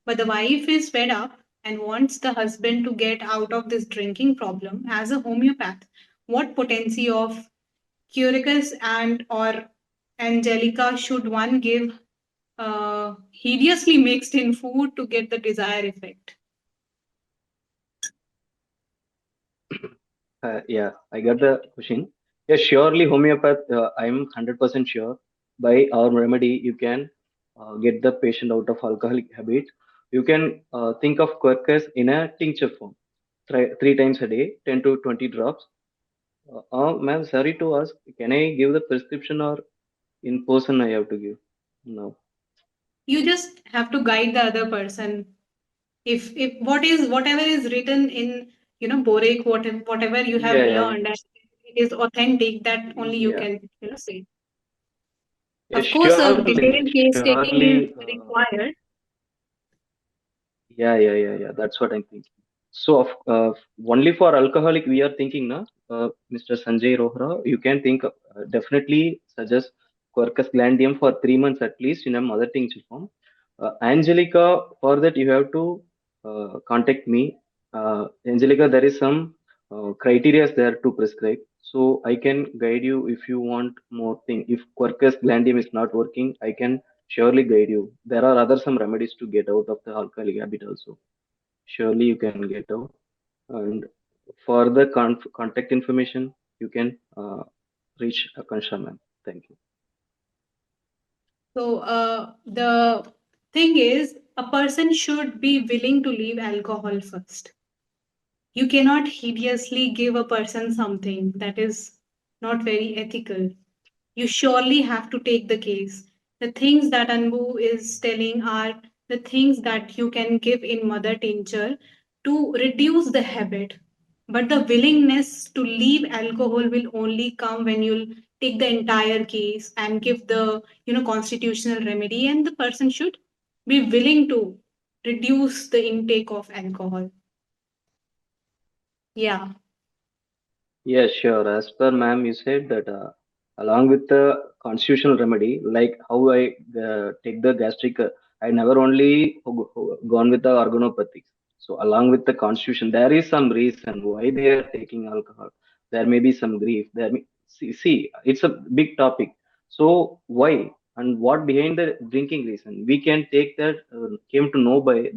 S1: but the wife is fed up and wants the husband to get out of this drinking problem, as a homeopath, what potency of Curicus and or Angelica should one give hideously mixed in food to get the desired effect?
S3: Yeah, I got the question. Yeah, surely homeopath, I'm 100% sure by our remedy you can get the patient out of alcoholic habit. You can think of quercus in a tincture form, three times a day, 10 to 20 drops. Ma'am, sorry to ask, can I give the prescription or in person I have to give? No.
S1: You just have to guide the other person. If whatever is written in Boric, whatever you have
S3: Yeah, yeah,
S1: learned and it is authentic, that only you
S3: yeah.
S1: can say.
S3: Yeah,
S1: Of course, a detailed case taking is
S3: surely.
S1: required.
S3: Yeah. That's what I'm thinking. So, only for alcoholic, we are thinking, na, Mr. Sanjay Rohra, you can think definitely suggest Quercus glandium for 3 months at least in a mother tincture form. Angelica, for that you have to contact me. Angelica, there is some criteria there to prescribe, so I can guide you if you want more thing. If Quercus glandium is not working, I can surely guide you. There are other some remedies to get out of the alcoholic habit also. Surely you can get out. And for the contact information, you can reach Akansha ma'am. Thank you.
S1: So the thing is, a person should be willing to leave alcohol first. You cannot hideously give a person something that is not very ethical. You surely have to take the case. The things that Anbu is telling are the things that you can give in mother tincture to reduce the habit. But the willingness to leave alcohol will only come when you'll take the entire case and give the constitutional remedy, and the person should be willing to reduce the intake of alcohol. Yeah.
S3: Yes, sure. As per ma'am, you said that along with the constitutional remedy, like how I take the gastric, I never only gone with the organopathics. So along with the constitution, there is some reason why they are taking alcohol. There may be some grief. See, it's a big topic. So why and what behind the drinking reason? We can take that, came to know by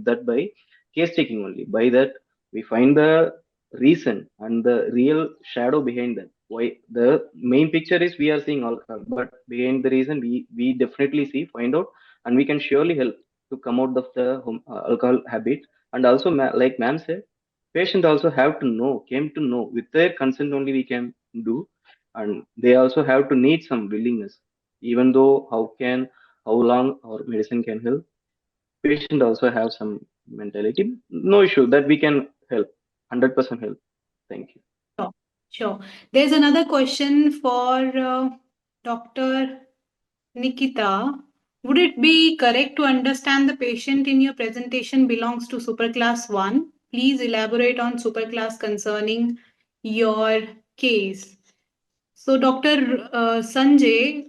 S3: case taking only. By that, we find the reason and the real shadow behind that. Why the main picture is we are seeing alcohol, but behind the reason we definitely see, find out, and we can surely help to come out of the alcohol habit. And also, like ma'am said, patient also have to know, came to know with their consent only we can do, and they also have to need some willingness. Even though how long our medicine can help, patient also have some mentality. No issue that we can help, 100% help. Thank you.
S1: Sure, sure. There's another question for Dr. Nikita. Would it be correct to understand the patient in your presentation belongs to superclass 1? Please elaborate on superclass concerning your case. So, Dr. Sanjay,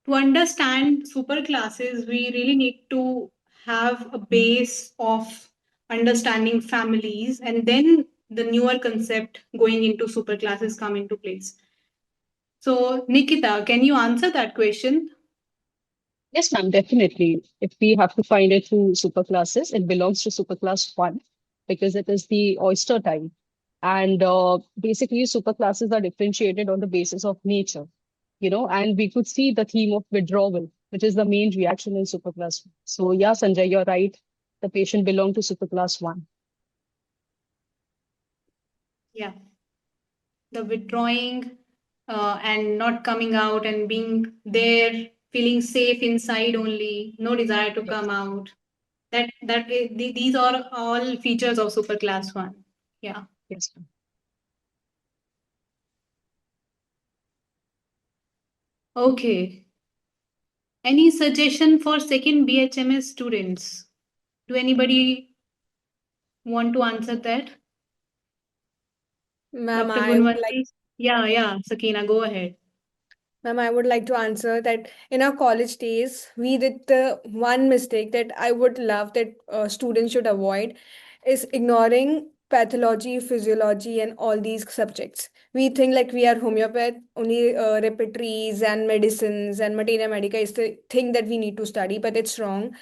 S1: to understand superclasses, we really need to have a base of understanding families, and then the newer concept going into superclasses come into place. So, Nikita, can you answer that question?
S7: Yes, ma'am, definitely. If we have to find it through superclasses, it belongs to superclass one because it is the oyster type. And basically, superclasses are differentiated on the basis of nature, and we could see the theme of withdrawal, which is the main reaction in superclass one. So, yeah, Sanjay, you're right. The patient belonged to superclass one.
S1: Yeah. The withdrawing and not coming out and being there, feeling safe inside only, no desire to
S7: Yes,
S1: come out. These are all features of superclass 1. Yeah.
S7: yes, ma'am.
S1: Okay. Any suggestion for second BHMS students? Do anybody want to answer that?
S2: Ma'am,
S1: Dr.
S2: I would like
S1: Gunwati? Yeah, Sakina, go ahead.
S2: Ma'am, I would like to answer that in our college days, we did the one mistake that I would love that students should avoid is ignoring pathology, physiology, and all these subjects. We think like we are homeopath, only repertories and medicines and materia medica is the thing that we need to study, but it's wrong.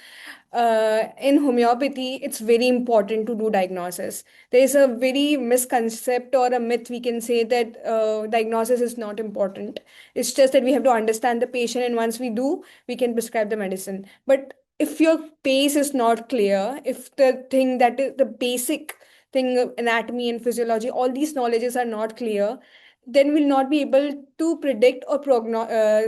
S2: In homeopathy, it's very important to do diagnosis. There is a very misconcept or a myth we can say that diagnosis is not important. It's just that we have to understand the patient, and once we do, we can prescribe the medicine. But if your pace is not clear, if the thing that is the basic thing, anatomy and physiology, all these knowledges are not clear, then we'll not be able to predict or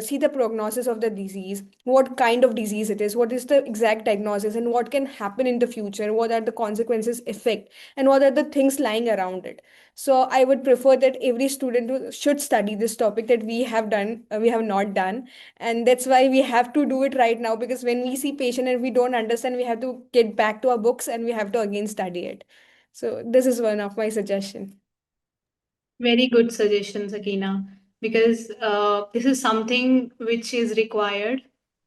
S2: see the prognosis of the disease, what kind of disease it is, what is the exact diagnosis, and what can happen in the future, what are the consequences, effect, and what are the things lying around it. So I would prefer that every student should study this topic that we have not done, and that's why we have to do it right now, because when we see patient and we don't understand, we have to get back to our books and we have to again study it. So this is one of my suggestion.
S1: Very good suggestion, Sakina. because this is something which is required.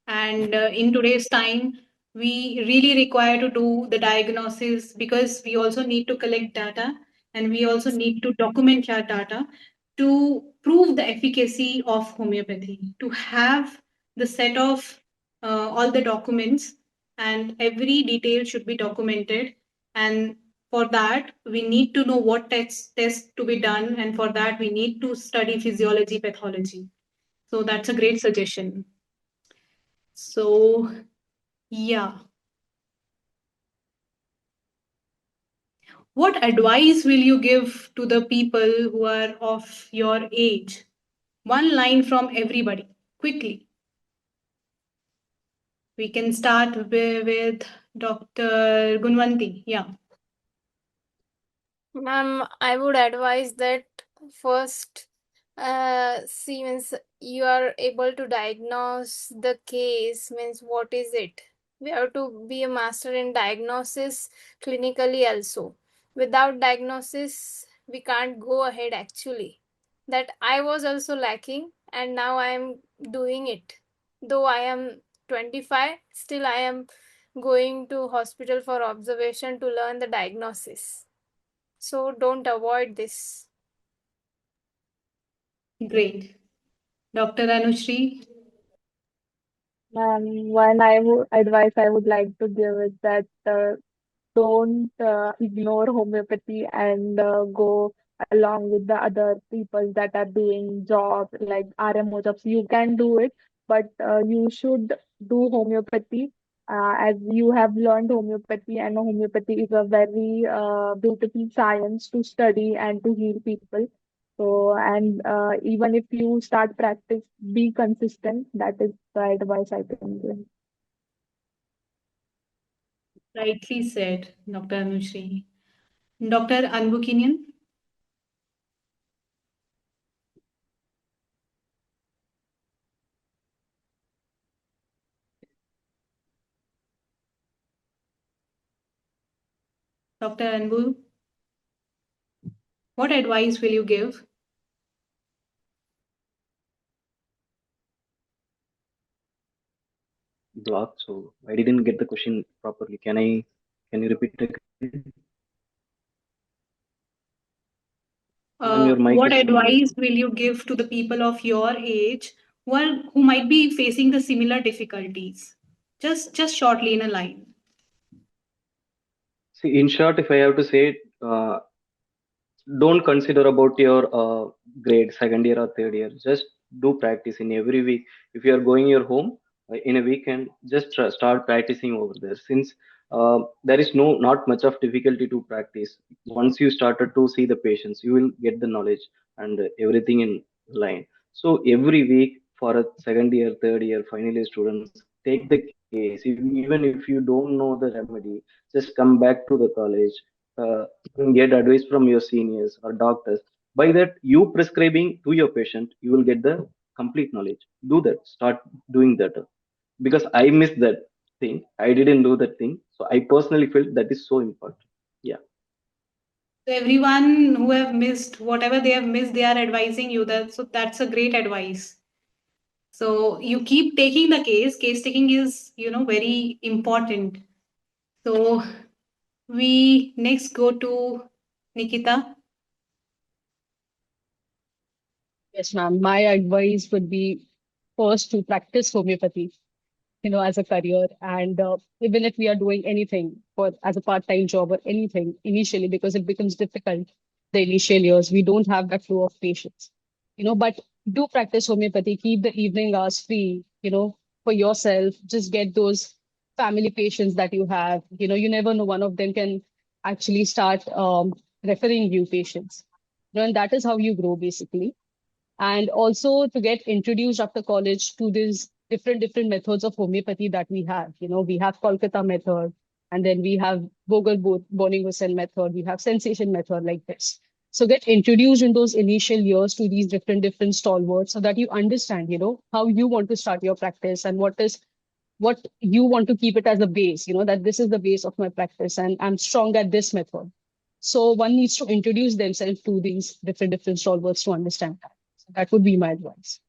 S1: And in today's time, we really require to do the diagnosis, because we also need to collect data and we also need to document our data to prove the efficacy of homeopathy, to have the set of all the documents, and every detail should be documented. And for that, we need to know what tests to be done, and for that, we need to study physiology, pathology. So that's a great suggestion. So, yeah. What advice will you give to the people who are of your age? One line from everybody, quickly. We can start with Dr. Gunwanti. Yeah.
S4: Ma'am, I would advise that first, see, means you are able to diagnose the case, means what is it? We have to be a master in diagnosis clinically also. Without diagnosis, we can't go ahead actually. That I was also lacking, and now I am doing it. Though I am 25, still I am going to hospital for observation to learn the diagnosis. So don't avoid this.
S1: Great. Dr. Anushri?
S5: One advice I would like to give is that don't ignore homeopathy and go along with the other people that are doing jobs like RMO jobs. You can do it, but you should do homeopathy as you have learned homeopathy, and homeopathy is a very beautiful science to study and to heal people. So, and even if you start practice, be consistent. That is the advice I can give.
S1: Rightly said, Dr. Anushri. Dr. Anbukinian? Dr. Anbu, what advice will you give?
S3: Blocked, so I didn't get the question properly. Can you repeat again? Ma'am, your mic
S1: What
S3: is muted.
S1: advice will you give to the people of your age who might be facing the similar difficulties? Just shortly in a line.
S3: See, in short, if I have to say, don't consider about your grade, second year or third year. Just do practice in every week. If you are going your home in a weekend, just start practicing over there. Since there is not much of difficulty to practice. Once you started to see the patients, you will get the knowledge and everything in line. So every week for a second year, third year, final year students, take the case. Even if you don't know the remedy, just come back to the college. Get advice from your seniors or doctors. By that, you prescribing to your patient, you will get the complete knowledge. Do that. Start doing that, because I missed that thing. I didn't do that thing, so I personally felt that is so important. Yeah.
S1: So everyone who have missed whatever they have missed, they are advising you that. So that's a great advice. So you keep taking the case. Case taking is, very important. So we next go to Nikita.
S7: Yes, ma'am. My advice would be first to practice homeopathy, as a career. And even if we are doing anything for as a part-time job or anything initially, because it becomes difficult the initial years, we don't have that flow of patients, but do practice homeopathy, keep the evening hours free, for yourself. Just get those family patients that you have. You never know, one of them can actually start referring you patients. And that is how you grow basically. And also to get introduced after college to these different methods of homeopathy that we have. We have Kolkata method, and then we have Boninghausen method, we have sensation method, like this. So get introduced in those initial years to these different stalwarts, so that you understand, how you want to start your practice, and what you want to keep it as a base, that this is the base of my practice and I'm strong at this method. So one needs to introduce themselves to these different stalwarts to understand that. That would be my advice.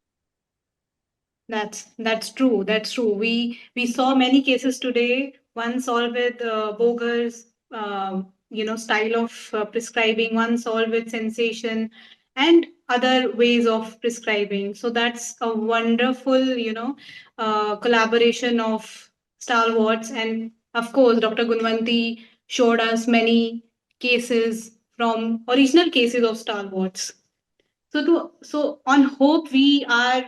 S1: That's true. That's true. We saw many cases today. One solved with bogus, style of prescribing. One solved with sensation, and other ways of prescribing. So that's a wonderful, collaboration of stalwarts. And of course, Dr. Gunwanti showed us many cases from original cases of stalwarts. So on Hope, we are,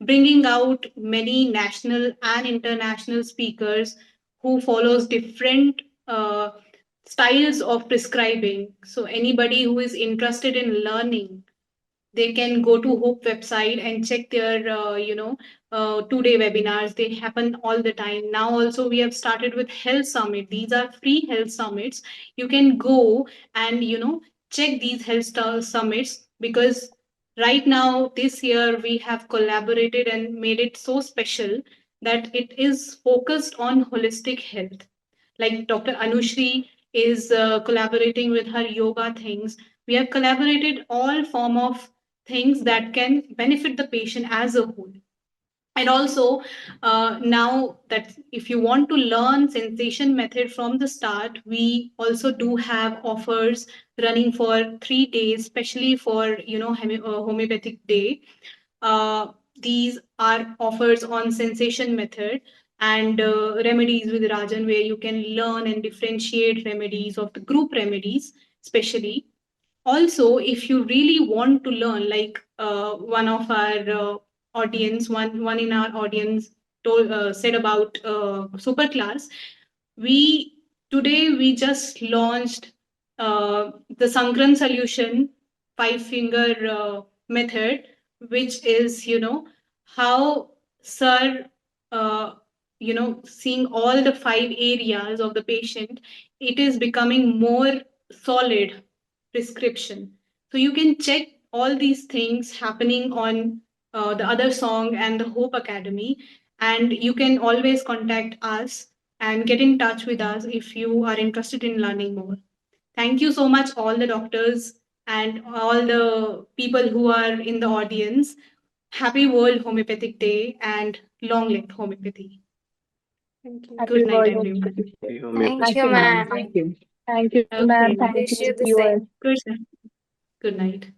S1: bringing out many national and international speakers who follows different styles of prescribing. So anybody who is interested in learning, they can go to Hope website and check their 2-day webinars. They happen all the time. Now also we have started with health summit. These are free health summits. You can go and check these summits, because right now this year we have collaborated and made it so special that it is focused on holistic health. Like Dr. Anushri is collaborating with her yoga things. We have collaborated all form of things that can benefit the patient as a whole. And also, now that if you want to learn sensation method from the start, we also do have offers running for 3 days, especially for homeopathic day. uh, these are offers on sensation method and remedies with Rajan, where you can learn and differentiate remedies of the group remedies, especially. Also, if you really want to learn, like one of our audience, one in our audience said about superclass, we today we just launched the Sankran solution 5 finger method, which is how sir seeing all the 5 areas of the patient, it is becoming more solid prescription. So you can check all these things happening on the other song and the Hope Academy, and you can always contact us and get in touch with us if you are interested in learning more. Thank you so much, all the doctors and all the people who are in the audience. Happy World Homeopathic Day and long live homeopathy.
S2: Thank you.
S5: Happy
S1: Good night,
S5: World
S1: everyone.
S5: Homeopathy Day.
S3: Happy
S4: Thank
S3: homeopathy.
S4: you,
S7: Thank you, ma'am.
S4: ma'am.
S7: Thank you.
S5: Thank you,
S1: Okay.
S5: ma'am. Thank
S4: Wish
S5: you,
S4: you the
S5: viewers.
S4: same.
S1: Good. Good night.